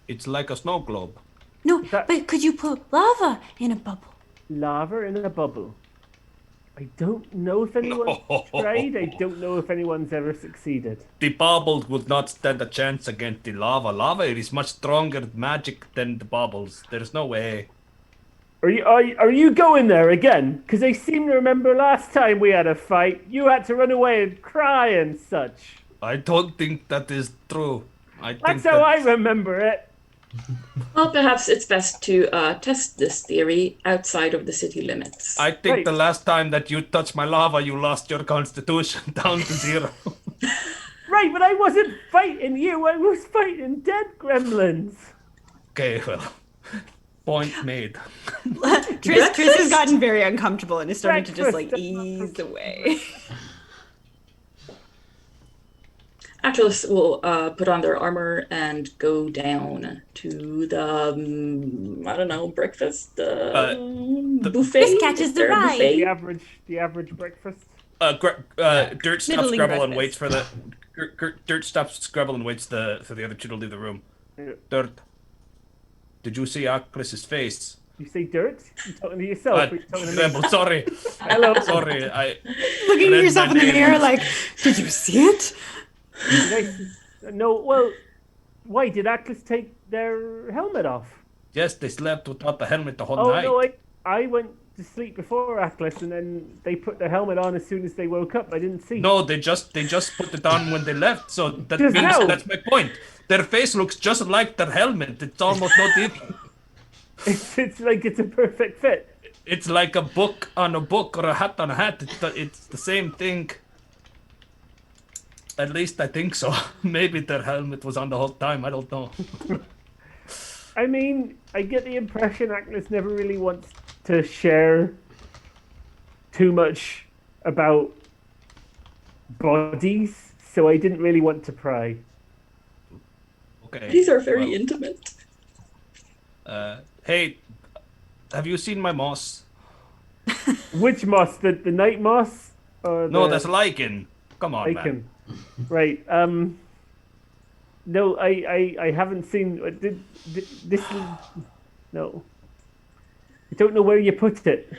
It's like a snow globe. No, That- but could you put lava in a bubble? lava in a bubble. I don't know if anyone's tried. I don't know if anyone's ever succeeded. The bubbles would not stand a chance against the lava. Lava is much stronger magic than the bubbles. There's no way. Are you going there again? Because I seem to remember last time we had a fight, you had to run away and cry and such. I don't think that is true. That's how I remember it. Well, perhaps it's best to test this theory outside of the city limits. I think Right. the last time that you touched my lava, you lost your constitution down to 0. Right, but I wasn't fighting you. I was fighting dead gremlins. Okay, well, point made. Tris has gotten very uncomfortable and is starting to just like Breakfast. ease away. Atlas will put on their armor and go down to the I don't know, breakfast buffet. Chris catches the Their ride. buffet? The average breakfast. Dirt stops Middling Scrabble and breakfast. waits for the. Dirt stops Scrabble and waits for the other two to leave the room. Yeah. Dirt. Did you see Akris's face? You say dirt? You talking to yourself? Or you talking to me? Scrabble, sorry. Hello. Sorry, I. Looking at read yourself my in the name. mirror like, did you see it? No. Well, why did Atlas take their helmet off? Yes, they slept without the helmet the whole Oh night. no, I went to sleep before Atlas, and then they put their helmet on as soon as they woke up. I didn't see. No, they just put it on when they left. So that Just means how? that's my point. Their face looks just like their helmet. It's almost no different. It's like it's a perfect fit. It's like a book on a book or a hat on a hat. It's the same thing. At least I think so. Maybe their helmet was on the whole time. I don't know. I mean, I get the impression Atlas never really wants to share too much about bodies, so I didn't really want to pry. Okay. These are very well, intimate. Hey, have you seen my moss? Which moss? The night moss? Or No, the that's lichen. Come on, man. lichen? Right. No, I haven't seen. This is no. I don't know where you put it.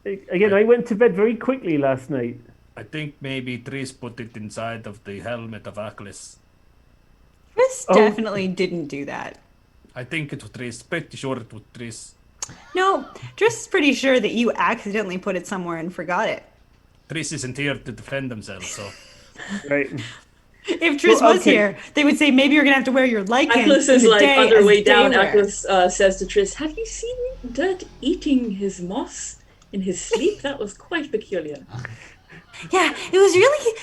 Again, I went to bed very quickly last night. I think maybe Tris put it inside of the helmet of Aklis. Chris Oh. definitely didn't do that. I think it was Tris. Pretty sure it was Tris. No, Tris is pretty sure that you accidentally put it somewhere and forgot it. Tris isn't here to defend themselves, so. Right. If Tris Well, was okay. here, they would say maybe you're gonna have to wear your lichen. Atlas in is the like day on their as way down. day wear. Atlas says to Tris, "Have you seen Dirt eating his moss in his sleep? That was quite peculiar." Yeah, it was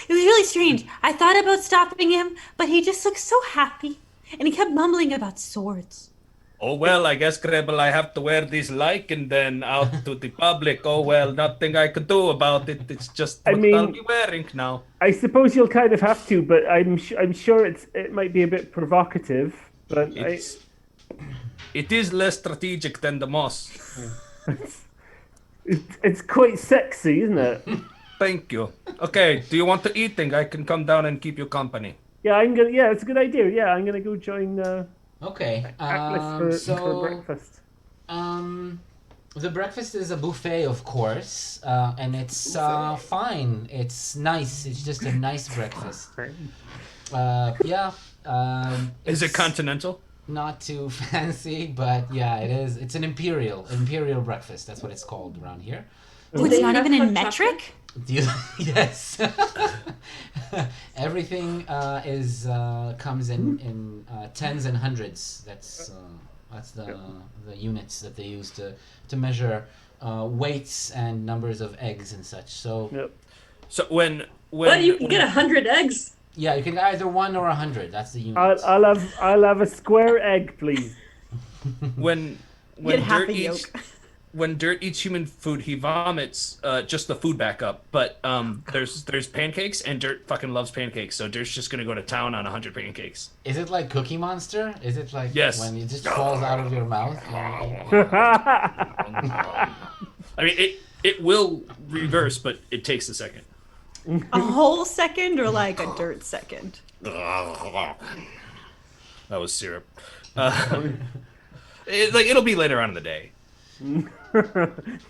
really strange. I thought about stopping him, but he just looked so happy, and he kept mumbling about swords. Oh well, I guess, Grebel, I have to wear this lichen then out to the public. Oh well, nothing I could do about it. It's just what mean- I'll be wearing now. I suppose you'll kind of have to, but I'm sure it might be a bit provocative. But It's It is less strategic than the moss. It's quite sexy, isn't it? Thank you. Okay, do you want to eating? I can come down and keep you company. Yeah, I'm gonna. Yeah, it's a good idea. Yeah, I'm gonna go join Okay. Atlas for breakfast. The breakfast is a buffet, of course, and it's fine. It's nice. It's just a nice breakfast. Yeah. Is it it's continental? Not too fancy, but yeah, it is. It's an imperial breakfast. That's what it's called around here. Oh, it's They not have even in hot chocolate? metric? Yes. Everything comes in tens and hundreds. That's the units that they use to measure weights and numbers of eggs and such. So Yep. So when What? You can get 100 eggs? yeah, you can either 1 or 100. That's the unit. I'll have a square egg, please. when Get half dirt a eats yolk. when dirt eats human food, he vomits just the food back up. But there's pancakes, and Dirt fucking loves pancakes, so Dirt's just gonna go to town on 100 pancakes. Is it like Cookie Monster? Is it like Yes. when it just falls out of your mouth? I mean, it will reverse, but it takes a second. A whole second or like a dirt second? That was syrup. It'll be later on in the day.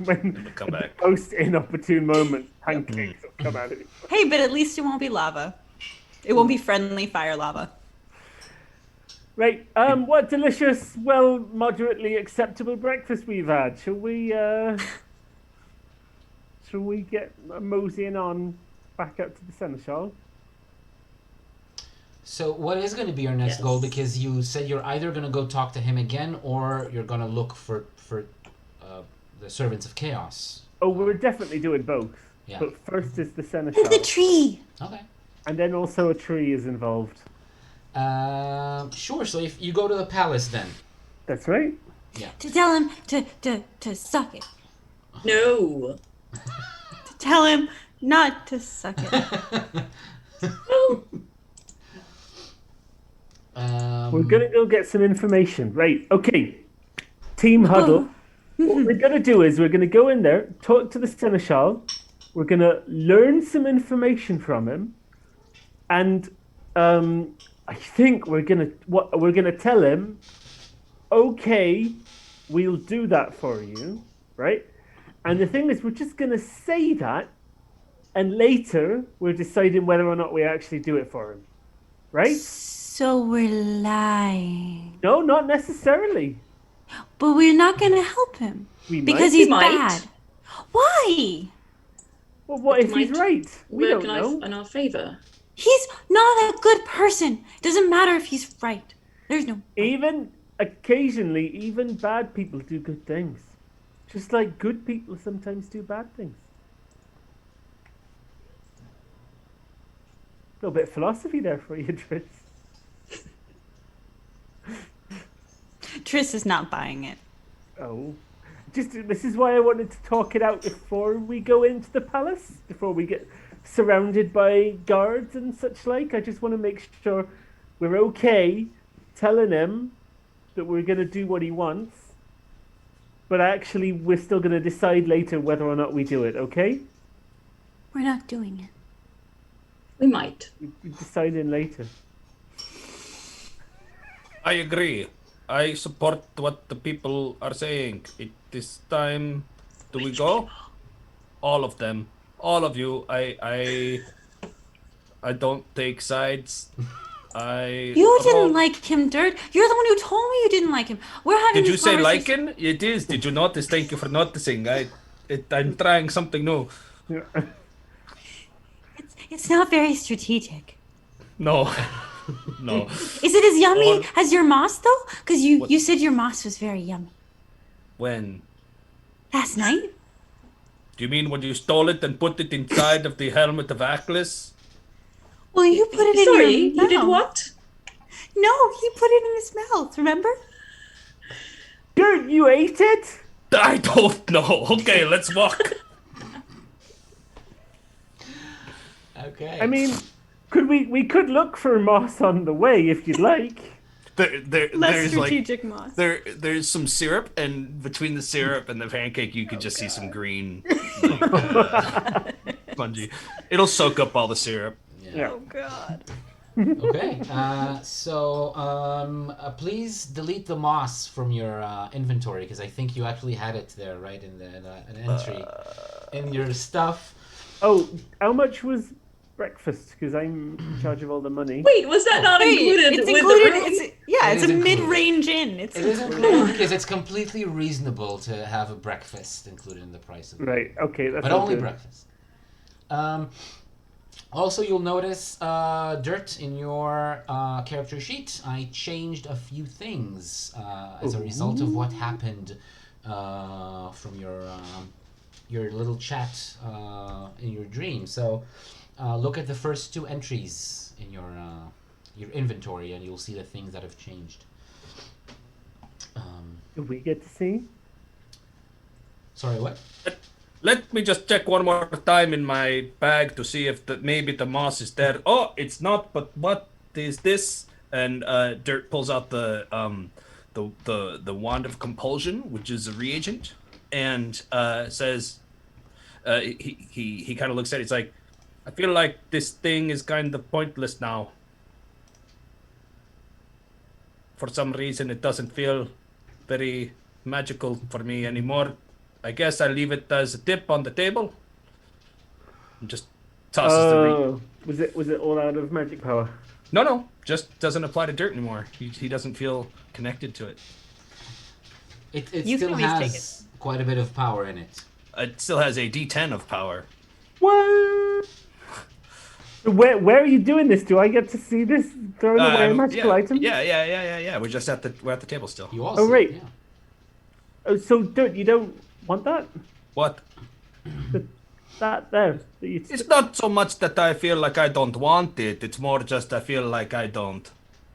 When Come back. most inopportune moment, pancakes will come out of it. Hey, but at least it won't be lava. It won't be friendly fire lava. Right. What delicious, well, moderately acceptable breakfast we've had. Shall we get moseying on back up to the seneschal? So what is going to be your next Yes. goal? Because you said you're either going to go talk to him again, or you're going to look for the servants of chaos. Oh, we're definitely doing both. Yeah. But first is the And seneschal, the tree! Okay. and then also a tree is involved. Sure. So if you go to the palace, then. That's right. To tell him to suck it. No. To tell him not to suck it. Oh, We're gonna go get some information. Right. Okay. Team huddle. What we're gonna do is we're gonna go in there, talk to the seneschal. We're gonna learn some information from him, and I think we're gonna tell him, okay, we'll do that for you, right? And the thing is, we're just gonna say that, and later we're deciding whether or not we actually do it for him, right? So we're lying. No, not necessarily. But we're not gonna help him. We might. Because he's might. bad. Why? Well, what if he's might. right? We where don't can know. I our favor? He's not a good person. Doesn't matter if he's right. There's no. Even occasionally, even bad people do good things. Just like good people sometimes do bad things. A little bit of philosophy there for you, Tris. Triss is not buying it. Oh. This is why I wanted to talk it out before we go into the palace, before we get surrounded by guards and such like. I just want to make sure we're okay telling him that we're going to do what he wants, but actually we're still going to decide later whether or not we do it, okay? We're not doing it. We might. We're deciding later. I agree. I support what the people are saying. It is time. Do we go? All of them. All of you. I don't take sides. You didn't like him, Dirt. You're the one who told me you didn't like him. We're having Did you this say conversation- liken? It is. Did you notice? Thank you for noticing. I'm trying something new. It's not very strategic. No. No. Is it as yummy Or- as your moss, though? Because you What- said your moss was very yummy. When? Last night? Do you mean when you stole it and put it inside of the helmet of Atlas? Well, you put it Sorry, in your mouth. you did what? No, he put it in his mouth, remember? Dude, you ate it? I don't know. Okay, let's walk. Okay. I mean, we could look for moss on the way if you'd like. Less there's like strategic moss. there's some syrup, and between the syrup and the pancake, you could just see some green, like, spongy. It'll soak up all the syrup. Yeah. Oh God. Okay. Please delete the moss from your inventory because I think you actually had it there, right, in an entry in your stuff. Oh, how much was breakfast? Because I'm in charge of all the money. Wait, was that not included it's with included. the room? It's is a included. mid-range inn. It's It is included. included because it's completely reasonable to have a breakfast included in the price of the Right. Okay. That's but all only good. breakfast. Also, you'll notice dirt in your character sheet. I changed a few things as a result of what happened from your little chat in your dream. So, look at the first two entries in your inventory, and you'll see the things that have changed. Do we get to see? Sorry, what? Let me just check one more time in my bag to see if maybe the moss is there. Oh, it's not. But what is this? And Dirt pulls out the wand of compulsion, which is a reagent, and says, he kind of looks at it. He's like, I feel like this thing is kind of pointless now. For some reason, it doesn't feel very magical for me anymore. I guess I leave it as a tip on the table. And just tosses Oh, was it all out of magic power? No, just doesn't apply to Dirt anymore. He doesn't feel connected to it. It You still can always take has quite a bit of power in it. It still has a D10 of power. What? Where are you doing this? Do I get to see this throwing away a magical item? Yeah. We're at the table still. You also, Oh, right. yeah. Oh, so Dirt, you don't want that? What? That there. That you It's not so much that I feel like I don't want it. It's more just I feel like I don't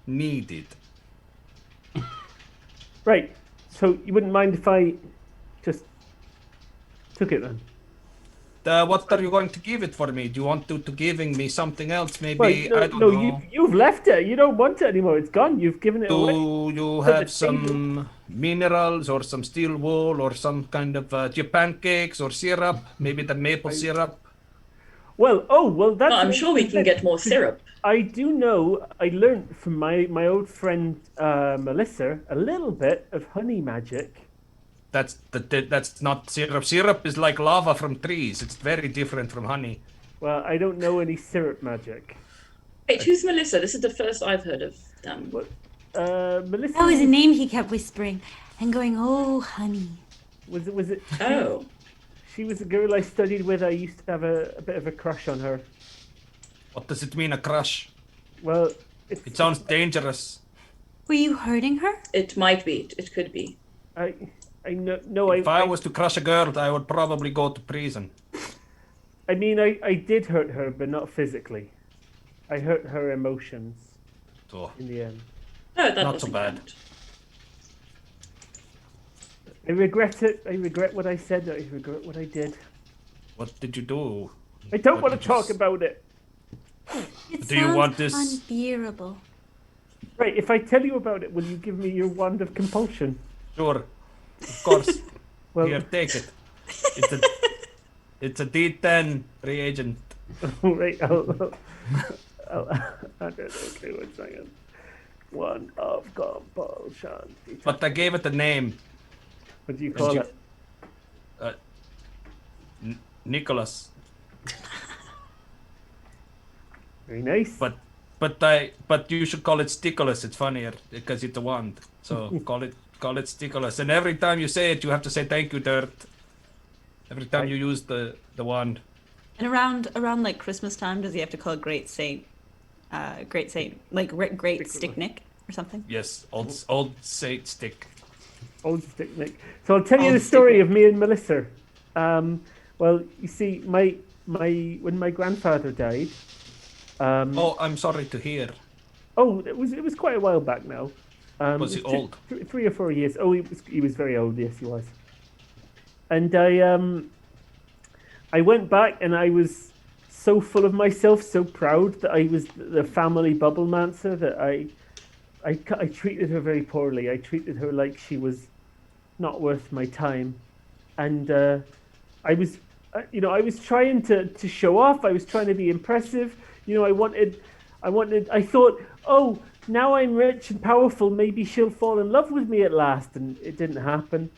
need it. Right. So you wouldn't mind if I just took it then? What are you going to give it for me? Do you want to giving me something else? Maybe Well, I don't know. you've left it. You don't want it anymore. It's gone. You've given it away. Do you the have some minerals or some steel wool or some kind of do you pancakes or syrup? Maybe the maple syrup. Well, that's. No, I'm sure we can get more syrup. I do know. I learned from my old friend Melissa a little bit of honey magic. That's not syrup. Syrup is like lava from trees. It's very different from honey. Well, I don't know any syrup magic. Wait, who's Melissa? This is the first I've heard of them. Melissa. That was a name he kept whispering and going, "Oh, honey." Was it? Oh. She was a girl I studied with. I used to have a bit of a crush on her. What does it mean, a crush? Well, It sounds dangerous. Were you hurting her? It might be. It could be. I know. No, If I was to crush a girl, I would probably go to prison. I mean, I did hurt her, but not physically. I hurt her emotions So, in the end. No, that Not doesn't so bad. count. I regret it. I regret what I said. I regret what I did. what did you do? I don't What want to did you talk about it. It Do you sounds want this- unbearable. Right, if I tell you about it, will you give me your wand of compulsion? Sure, of course. Well, Here, take it. It's a D10 reagent. right. Okay, 1 second. Wand of compulsion. But I gave it a name. What do you call you- it? Nicholas. Very nice. But you should call it Stickless. It's funnier because it's a wand. So call it Stickless. And every time you say it, you have to say thank you, Dirt. Every time you use the wand. And around like Christmas time, does he have to call Great Saint, like Great Stick Nick or something? Yes, old Saint Stick. Old stick Nick. So I'll tell you Old the stick story Nick. of me and Melissa. Well, you see, when my grandfather died. Oh, I'm sorry to hear. Oh, it was quite a while back now. Was he it was old? 3 or 4 years. Oh, he was very old. Yes, he was. And I went back and I was so full of myself, so proud that I was the family bubble mancer, that I treated her very poorly. I treated her like she was not worth my time, and I was, I was trying to show off. I was trying to be impressive. I thought, oh, now I'm rich and powerful. Maybe she'll fall in love with me at last, and it didn't happen.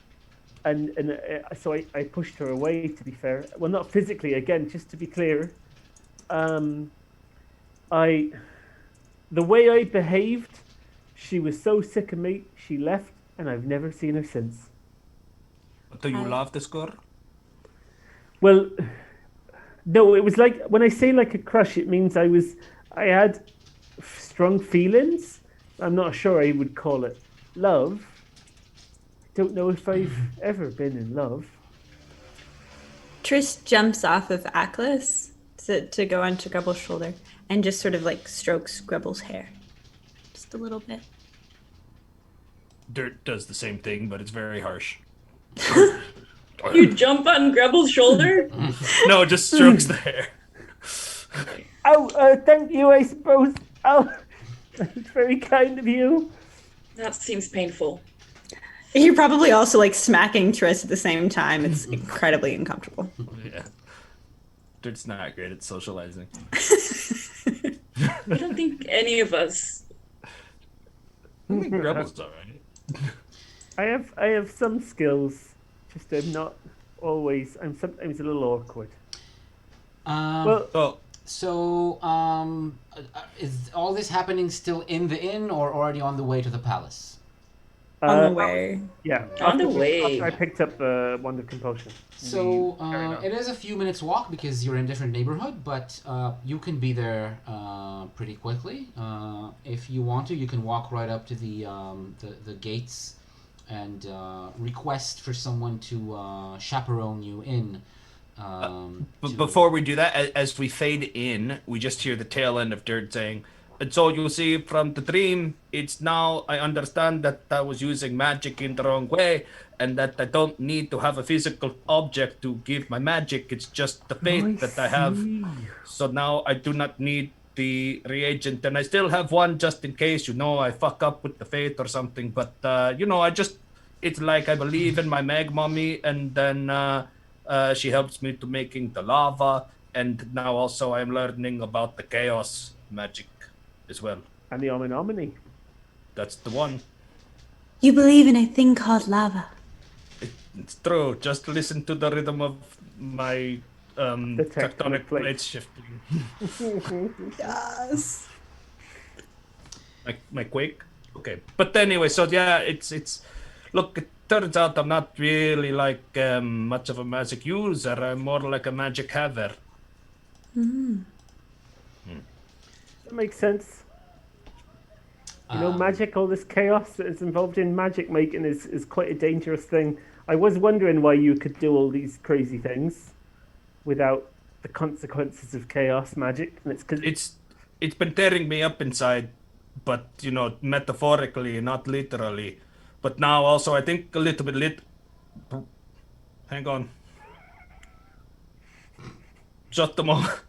So I pushed her away. To be fair, well, not physically. Again, just to be clear, I, the way I behaved, she was so sick of me. She left, and I've never seen her since. Do you love this girl? Well, no, it was like when I say like a crush, it means I had strong feelings. I'm not sure I would call it love. I don't know if I've ever been in love. Trish jumps off of Atlas to go onto Grebble's shoulder and just sort of like strokes Grebble's hair. Just a little bit. Dirt does the same thing, but it's very harsh. You jump on Grebble's shoulder? No, just strokes the hair. Oh, thank you, I suppose. Oh, that's very kind of you. That seems painful. You're probably also like smacking Trish at the same time. It's incredibly uncomfortable. Yeah. Dirt's not great at socializing. I don't think any of us. I think Grebble's alright. I have some skills, just I'm not always. I'm sometimes a little awkward. Oh, So, is all this happening still in the inn or already on the way to the palace? On the way. Yeah, On the way. After I picked up the Wand of Compulsion. So, Fair enough. it is a few minutes walk because you're in a different neighborhood, but you can be there pretty quickly. If you want to, you can walk right up to the gates and request for someone to chaperone you in. but before we do that, as we fade in, we just hear the tail end of Dirt saying, "And so you see from the dream, it's now I understand that I was using magic in the wrong way, and that I don't need to have a physical object to give my magic. It's just the faith that I have. So now I do not need the reagent, and I still have one just in case, I fuck up with the faith or something. But, it's like I believe in my Mag Mommy, and then she helps me to making the lava, and now also I'm learning about the chaos magic as well. And the Omni. That's the one. You believe in a thing called lava. It's true. Just listen to the rhythm of my tectonic plates shifting. Yes. My quake. Okay, but anyway, so yeah, it's. Look, it turns out I'm not really like much of a magic user. I'm more like a magic haver. That makes sense. Magic, all this chaos that is involved in magic making is quite a dangerous thing. I was wondering why you could do all these crazy things without the consequences of chaos magic. And it's because it's been tearing me up inside, but metaphorically, not literally. But now also, I think a little bit Hang on. Just a moment.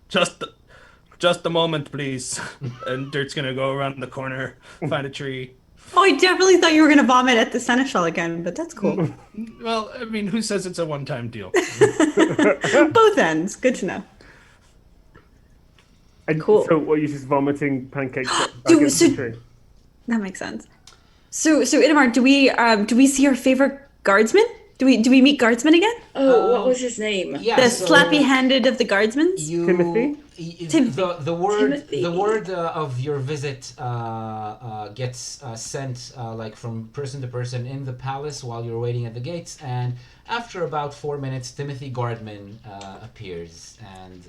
Just a moment, please. And Dirt's gonna go around the corner, find a tree. Oh, I definitely thought you were gonna vomit at the seneschal again, but that's cool. Well, I mean, who says it's a one-time deal? Both ends. Good to know. And Cool. So, what, you're just vomiting pancakes back Dude, into so- the tree? That makes sense. So Itamar, do we see our favorite guardsman? Do we meet guardsman again? Oh, what was his name? Yeah, The so slappy-handed of the guardsmen? Timothy? The word Timothy. of your visit gets sent like from person to person in the palace while you're waiting at the gates, and after about 4 minutes, Timothy Guardman appears and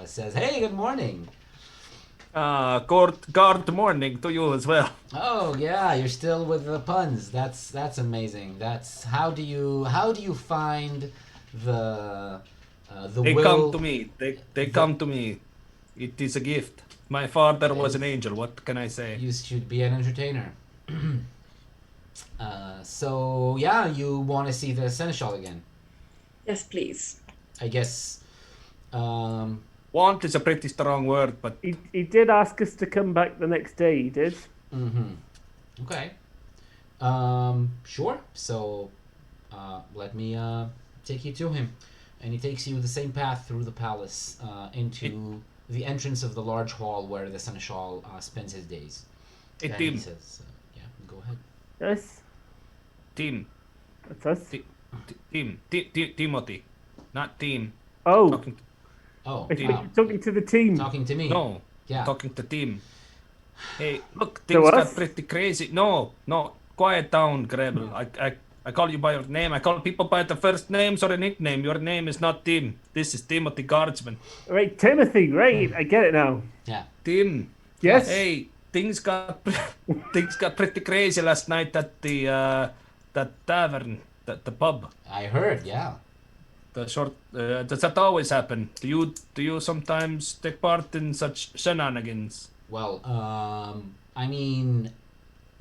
says, "Hey, good morning." Guard morning to you as well. Oh yeah, you're still with the puns. That's amazing. That's how do you find the They will? come to me. They come to me. It is a gift. My father was an angel. What can I say? You should be an entertainer. So yeah, you want to see the seneschal again? Yes, please. I guess. Want is a pretty strong word, but He did ask us to come back the next day, he did. Mhm. Okay. Sure. So, let me take you to him, and he takes you the same path through the palace into the entrance of the large hall where the seneschal spends his days. Hey, And he Tim. says, "Yeah, go ahead." Yes, Tim. that's us. Timothy. Not Tim. Oh, Talking to, Oh, I thought you wow. were talking to the team. Talking to me. no. Yeah. Talking to Tim. Hey, look, To things got us? pretty crazy. No. Quiet down, Grebel. I call you by your name. I call people by the first names or a nickname. Your name is not Tim. This is Timothy Guardsman. Right, Timothy. Right, I get it now. Yeah. Tim. Yes. Hey, things got things got pretty crazy last night at the that tavern, the pub. I heard. Yeah. Does that always happen? Do you sometimes take part in such shenanigans? Well, I mean,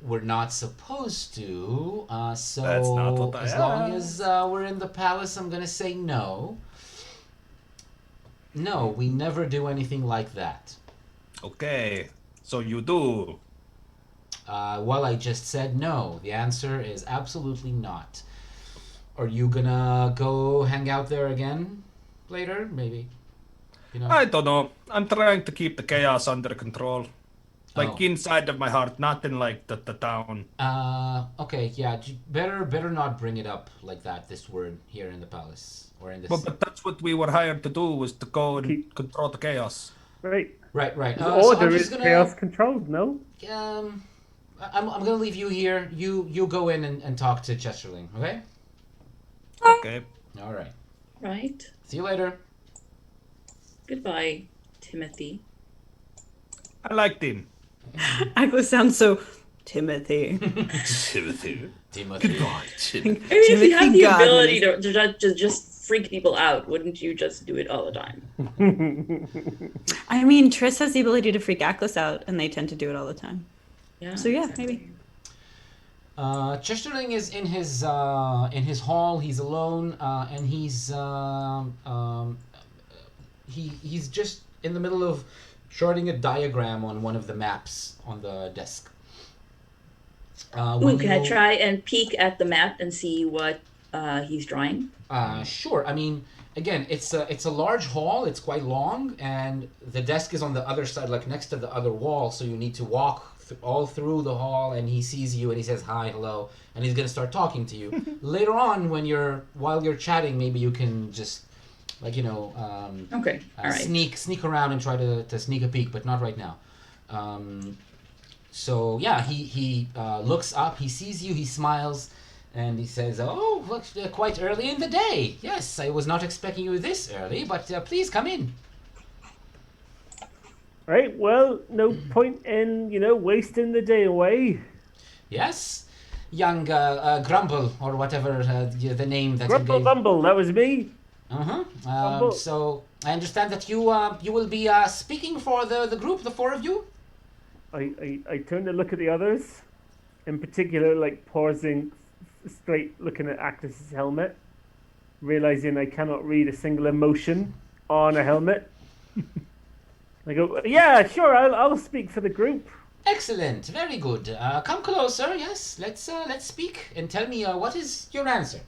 we're not supposed to. So That's not what I as long asked. as we're in the palace, I'm gonna say no. No, we never do anything like that. Okay, so you do. Well, I just said no. The answer is absolutely not. Are you gonna go hang out there again later? Maybe. You know. I don't know. I'm trying to keep the chaos under control. Like Oh. inside of my heart, not in like the town. Okay, yeah. Better not bring it up like that. This word here in the palace or in this. But that's what we were hired to do, was to go and Keep- control the chaos. Right. Right. The So order I'm is just gonna. chaos controlled, no? I'm gonna leave you here. You go in and talk to Chesterling. Okay. Okay. All right. Right. See you later. Goodbye, Timothy. I liked him. Agla sounds so Timothy. Timothy. Timothy. Timothy. I mean, if you have the Godman. ability to just freak people out, wouldn't you just do it all the time? I mean, Triss has the ability to freak Aklis out, and they tend to do it all the time. Yeah. So yeah, exactly. maybe. Chesterling is in his hall. He's alone, and he's just in the middle of charting a diagram on one of the maps on the desk. Ooh, can I try and peek at the map and see what he's drawing? Sure. I mean, again, it's a large hall. It's quite long, and the desk is on the other side, like next to the other wall. So you need to walk all through the hall, and he sees you, and he says hi, hello, and he's gonna start talking to you. Later on, while you're chatting, maybe you can just, like, Okay. All right. sneak around and try to sneak a peek, but not right now. So yeah, he looks up, he sees you, he smiles, and he says, "Oh, looks quite early in the day. Yes, I was not expecting you this early, but please come in." Right, well, no point in, wasting the day away. Yes, young Grumble, or whatever the name that Grumble you gave. Bumble, that was me. Uh-huh. So I understand that you will be speaking for the group, the four of you. I turned to look at the others, in particular, like pausing straight, looking at Actus's helmet, realizing I cannot read a single emotion on a helmet. I go, yeah, sure, I'll speak for the group. Excellent, very good. Come closer. Yes, let's speak and tell me what is your answer.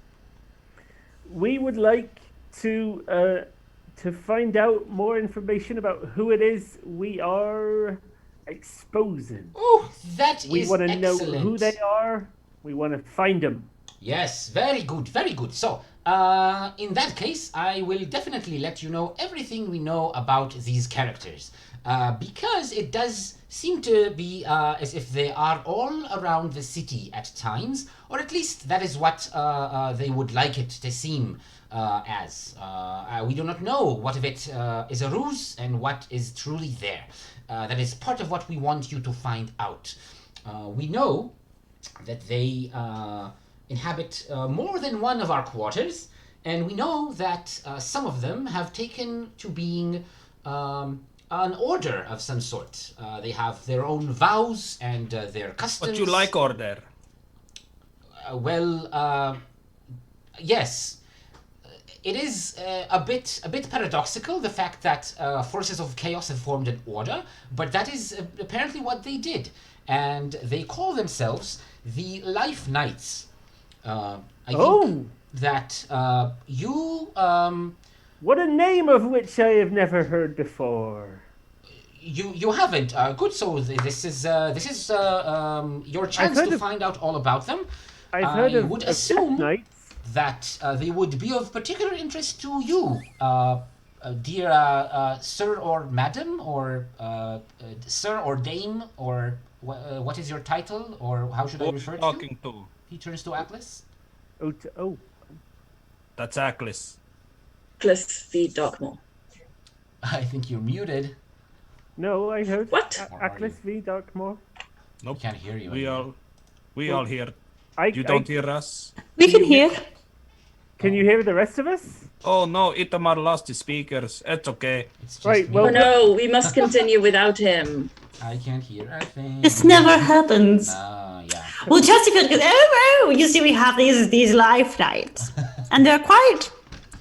We would like to find out more information about who it is we are exposing. Oh, that We is want to know excellent. who they are. We want to find them. Yes, very good, very good. So, in that case, I will definitely let you know everything we know about these characters. Because it does seem to be as if they are all around the city at times, or at least that is what they would like it to seem as. We do not know what of it is a ruse and what is truly there. That is part of what we want you to find out. We know that they inhabit more than one of our quarters, and we know that some of them have taken to being an order of some sort. They have their own vows and their customs. What you like order? Yes. it is a bit paradoxical, the fact that forces of chaos have formed an order, but that is apparently what they did, and they call themselves the Life Knights. I think that you What a name of which I have never heard before. you haven't. Good. So this is your chance heard to of- find out all about them. I've heard I of, would Death assume Knights. that they would be of particular interest to you, dear sir or madam, or sir or dame, or what is your title, or how should I Who refer to you? talking to? He turns to Atlas. Oh, That's Aklis. Cliff v. Dogmo. I think you're muted. no, I heard. What? Where are Aklis v. Darkmoor. Nope. Can't hear you. We anymore. all hear. I, You don't hear us? We can hear. Can you hear the rest of us? Oh no, Itamar lost his speakers. It's okay. It's just Right, me. well- Oh no, we must continue without him. I can't hear a thing. This never happens. Yeah. Well, Chesterfield goes, you see, we have these life nights, and they're quite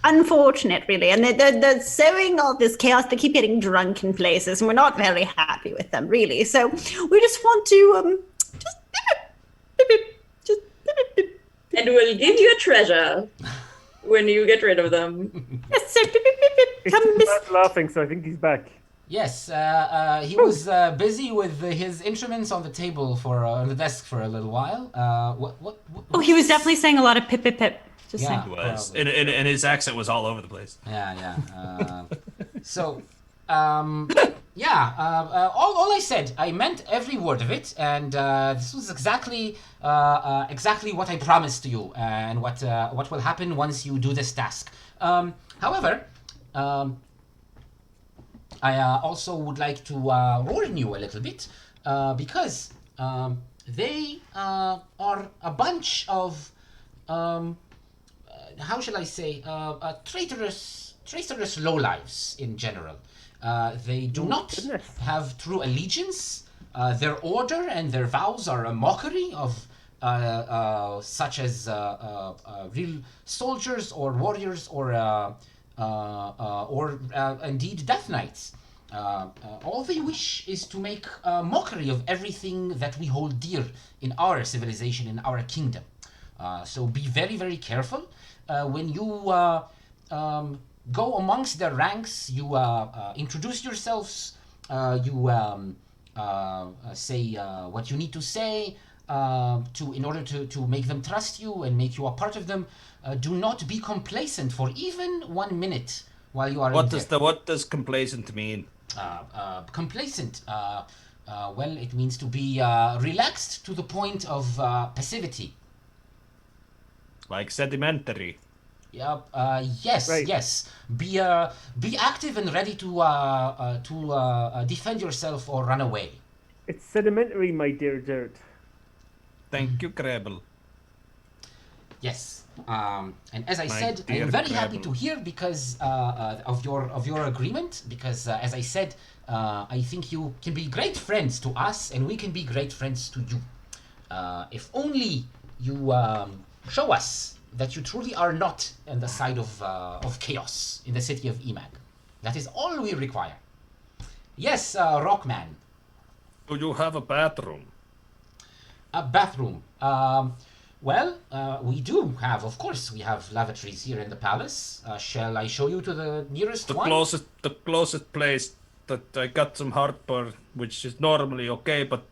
unfortunate, really, and they're sowing all this chaos. They keep getting drunk in places, and we're not very happy with them, really. So we just want to just And we'll give you a treasure when you get rid of them. yes, so come, He's Miss. not laughing, so I think he's back. Yes, he was busy with his instruments on the table on the desk for a little while. What Oh, he was definitely saying a lot of pip pip pip. Just Yeah. saying. Was Probably. and his accent was all over the place. Yeah. So, all I said, I meant every word of it, and this was exactly what I promised to you, and what will happen once you do this task. However, I also would like to warn you a little bit, because they are a bunch of how shall I say, traitorous lowlives in general. They do not goodness. have true allegiance. Their order and their vows are a mockery of such as real soldiers or warriors or indeed death knights. All they wish is to make a mockery of everything that we hold dear in our civilization, in our kingdom. So be very, very careful. When you go amongst their ranks, you introduce yourselves, you say what you need to say in order to make them trust you and make you a part of them. Do not be complacent for even 1 minute while you are in there. What does complacent mean? Complacent. Well, it means to be relaxed to the point of passivity. Like sedimentary. Yes, Right. yes. Be active and ready to defend yourself or run away. It's sedimentary, my dear Dirt. Thank you, Krebel. Yes. And as I My said, I dear am very happy Gravel. to hear because of your agreement. Because as I said, I think you can be great friends to us, and we can be great friends to you. If only you show us that you truly are not on the side of chaos in the city of Emag. That is all we require. Yes, Rockman. Do you have a bathroom? A bathroom. Well, we do have, of course, we have lavatories here in the palace. Shall I show you to the nearest The one? closest place that I got some heartburn, which is normally okay, but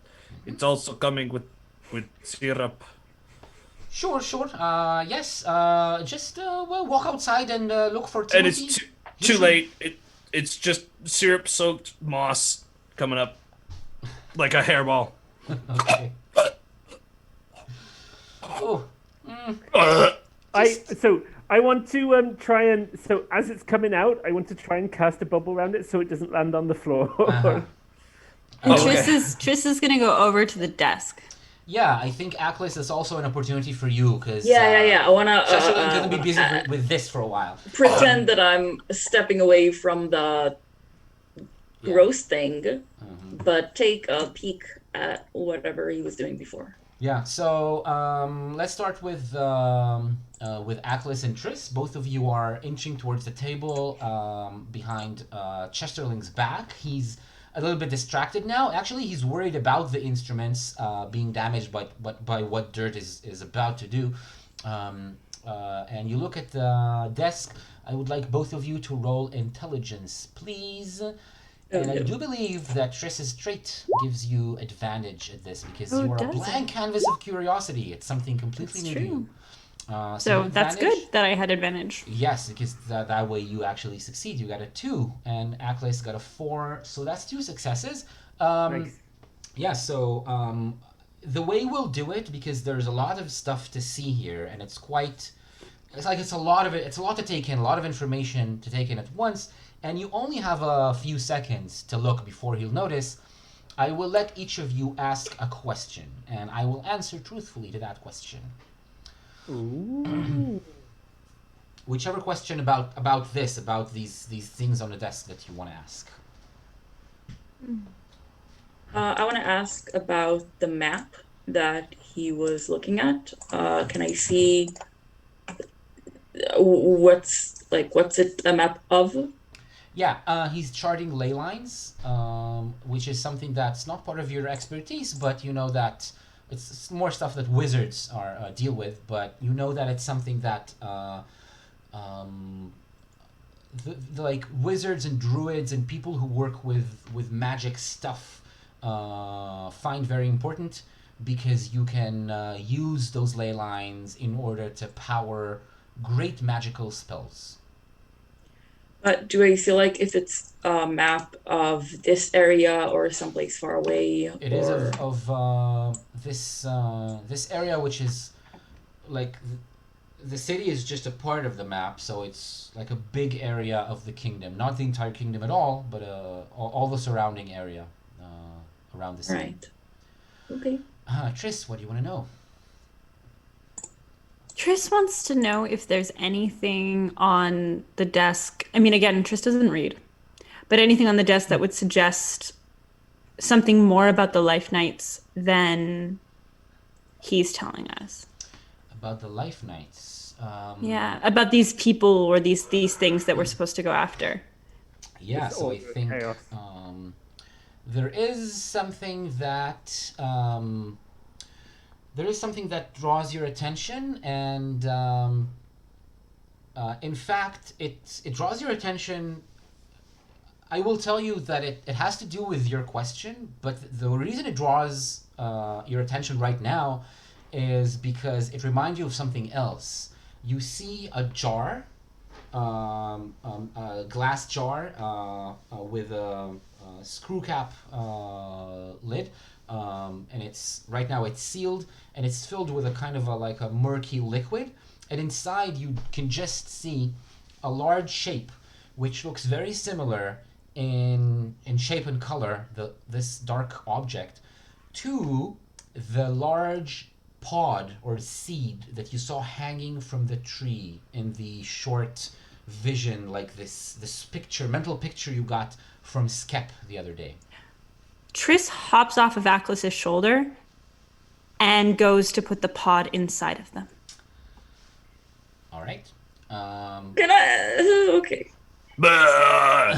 it's also coming with syrup. Sure. Yes. Just walk outside and look for Timothy. And it's too late. It's just syrup-soaked moss coming up like a hairball. Okay. Oh. I want to try and as it's coming out, I want to try and cast a bubble around it so it doesn't land on the floor. Uh-huh. And Okay. Triss is gonna go over to the desk. Yeah, I think Aklis is also an opportunity for you because Yeah. I wanna Shashalan's gonna be busy with this for a while. pretend that I'm stepping away from the gross thing, but take a peek at whatever he was doing before. Yeah, so let's start with Atlas and Triss. Both of you are inching towards the table behind Chesterling's back. He's a little bit distracted now. Actually, he's worried about the instruments being damaged by what Dirt is about to do. And you look at the desk. I would like both of you to roll intelligence, please. And I do believe that Triss's trait gives you advantage at this because you are a blank canvas of curiosity. It's something completely new to you. So that's good that I had advantage. Yes, because that way you actually succeed. You got a 2, and Aklis got a 4, so that's 2 successes. Nice. Yeah, so the way we'll do it, because there's a lot of stuff to see here, and it's a lot to take in, a lot of information to take in at once, and you only have a few seconds to look before he'll notice. I will let each of you ask a question, and I will answer truthfully to that question. Ooh. Whichever question about these things on the desk that you want to ask. I want to ask about the map that he was looking at. Can I see what's it a map of? Yeah, he's charting ley lines, which is something that's not part of your expertise, but you know that it's more stuff that wizards are deal with. But you know that it's something that like wizards and druids and people who work with magic stuff find very important, because you can use those ley lines in order to power great magical spells. But do I feel like if it's a map of this area or someplace far away? It is of this area, which is like the city is just a part of the map, so it's like a big area of the kingdom, not the entire kingdom at all, but all the surrounding area around the city. Right. Okay. Triss, what do you want to know? Triss wants to know if there's anything on the desk. I mean, again, Triss doesn't read, but anything on the desk that would suggest something more about the Life Knights than he's telling us. About the Life Knights. Yeah, about these people or these things that we're supposed to go after. Yeah, It's so all I think chaos. there is something that draws your attention, and in fact, it draws your attention. I will tell you that it has to do with your question, but the reason it draws your attention right now is because it reminds you of something else. You see a jar, a glass jar with a screw cap lid, and it's right now it's sealed, and it's filled with a kind of like a murky liquid, and inside you can just see a large shape which looks very similar in shape and color, this dark object, to the large pod or seed that you saw hanging from the tree in the short vision, like this mental picture you got from Skep the other day. Triss hops off of Aklis's shoulder and goes to put the pod inside of them. All right. Can I? Okay.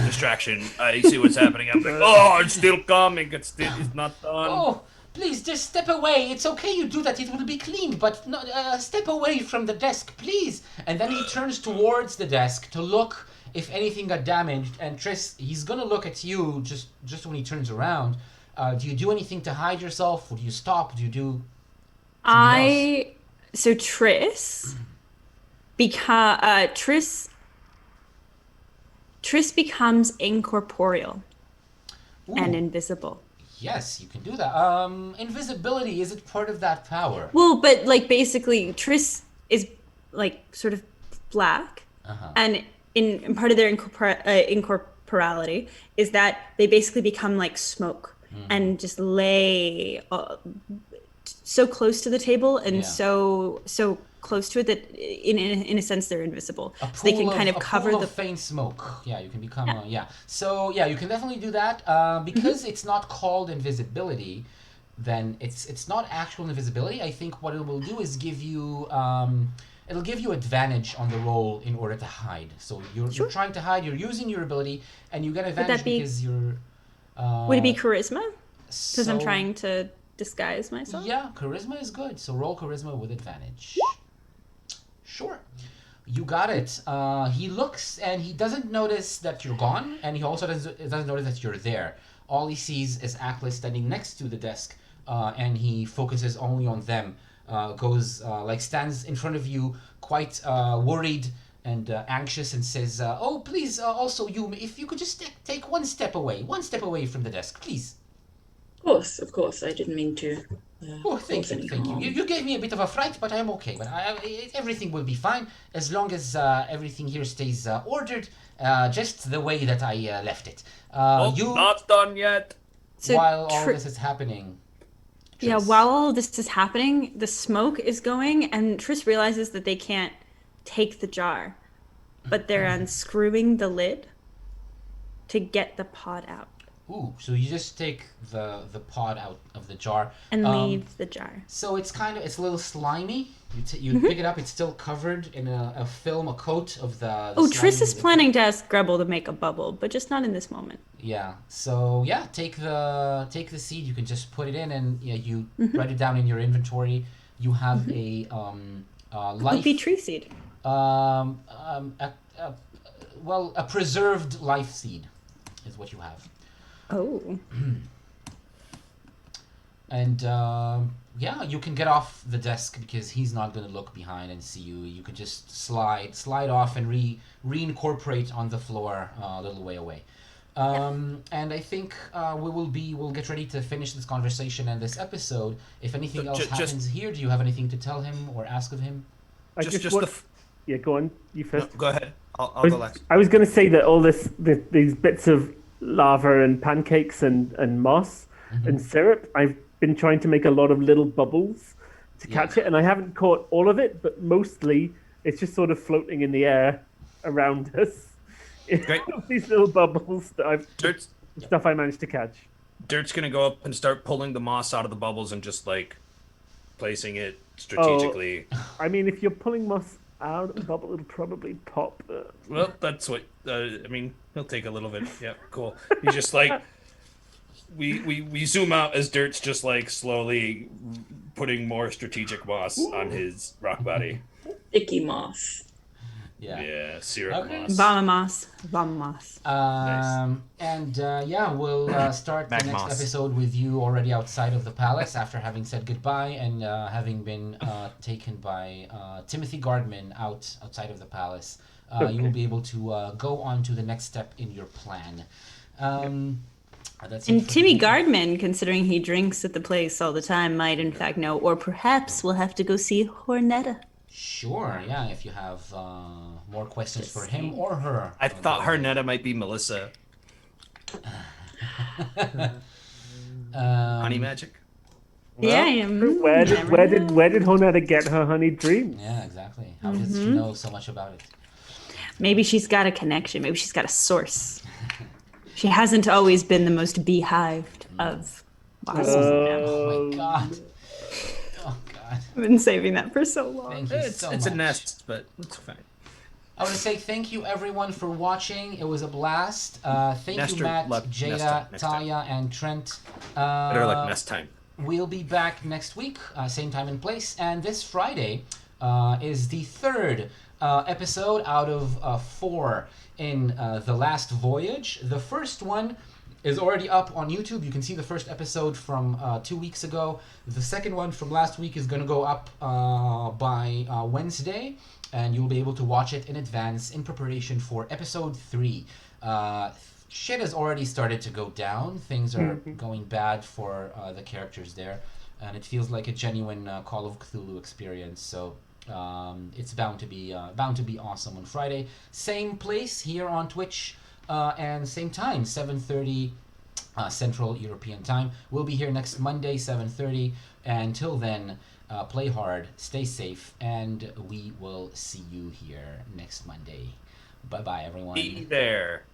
Distraction. I see what's happening. I'm like, oh, it's still coming. It's not done. Oh, please, just step away. It's okay you do that. It will be cleaned, but no, step away from the desk, please. And then he turns towards the desk to look if anything got damaged. And Triss, he's gonna look at you just when he turns around. Do you do anything to hide yourself? Or do you stop? Do you do something else? So Triss, Triss becomes incorporeal and Ooh. invisible. Yes, you can do that. Invisibility, is it part of that power? Well, but like basically, Triss is like sort of black, and in part of their incorporality is that they basically become like smoke and just lay so close to the table and so close to it that in a sense they're invisible. So they can kind of cover the faint smoke. Yeah, you can become So yeah, you can definitely do that because it's not called invisibility. then it's not actual invisibility. I think what it will do is give you it'll give you advantage on the roll in order to hide. So you're trying to hide. You're using your ability, and you get advantage be- because you're. Would it be charisma? Because I'm so- trying to disguise myself. Yeah, charisma is good. So roll charisma with advantage. Sure. You got it. He looks and he doesn't notice that you're gone, and he also doesn't notice that you're there. All he sees is Atlas standing next to the desk, and he focuses only on them. Stands in front of you, quite worried and anxious, and says, "Oh, please, also you, if you could just take one step away from the desk, please." Of course. I didn't mean to. Oh, thank cause you, any thank you. harm. You gave me a bit of a fright, but I'm okay. But everything will be fine as long as everything here stays ordered, just the way that I left it. Not done yet. So While all this is happening. Yeah, Tris. while all this is happening, the smoke is going, and Triss realizes that they can't take the jar, but they're unscrewing the lid to get the pod out Ooh, so you just take the pod out of the jar. and leave the jar. So it's a little slimy. You pick it up. It's still covered in a film, a coat of the Oh, Triss slimy is planning to ask Grebel to make a bubble, but just not in this moment. Yeah. So yeah, take the seed. You can just put it in, and you write it down in your inventory. You have a life. Would be tree seed. A preserved life seed is what you have. Oh. And you can get off the desk because he's not going to look behind and see you. You can just slide off and reincorporate on the floor a little way away. And I think we'll get ready to finish this conversation and this episode. If anything else happens here, do you have anything to tell him or ask of him? Yeah, go on. You first. No, go ahead. I'll go last. I was going to say that all these bits of lava and pancakes and moss and syrup, I've been trying to make a lot of little bubbles to catch it, and I haven't caught all of it, but mostly it's just sort of floating in the air around us. Great. These little bubbles that stuff I managed to catch. Dirt's gonna go up and start pulling the moss out of the bubbles and just like placing it strategically. I mean, if you're pulling moss out of the bubble, it'll probably pop. Well, that's what I mean. He'll take a little bit. Yeah, cool. He's just like we zoom out as Dirt's just like slowly putting more strategic moss on his rock body. Icky moss. Yeah, syrup Okay. moss. Vamamas. We'll start the Mag next moss. episode with you already outside of the palace after having said goodbye and having been taken by Timothy Gardman outside of the palace. You will be able to go on to the next step in your plan. That's it And for Timmy today. Gardman, considering he drinks at the place all the time, might in fact know. Or perhaps we'll have to go see Hornetta. Sure, yeah, if you have more questions for him or her. I thought Harnetta might be Melissa. Honey magic. Yeah, I am. Where did Honetta get her honey dream? Yeah, exactly. How does she know so much about it? Maybe she's got a connection. Maybe she's got a source. She hasn't always been the most beehived of bosses. Oh my god. Oh god. I've been saving that for so long. Thank you It's much. a nest, but it's fine. I want to say thank you everyone for watching. It was a blast. Thank Nester, you, Matt, luck, Jada, Nester, next time. Talia, and Trent. Better like nest time. We'll be back next week, same time and place. And this Friday is the third episode out of 4 in The Last Voyage. The first one is already up on YouTube. You can see the first episode from 2 weeks ago. The second one from last week is going to go up by Wednesday, and you'll be able to watch it in advance in preparation for episode 3. Shit has already started to go down. Things are going bad for the characters there, and it feels like a genuine Call of Cthulhu experience. So it's bound to be awesome on Friday. Same place here on Twitch, and same time, 7:30 Central European Time. We'll be here next Monday, 7:30. Until then, play hard, stay safe, and we will see you here next Monday. Bye bye, everyone. Be there.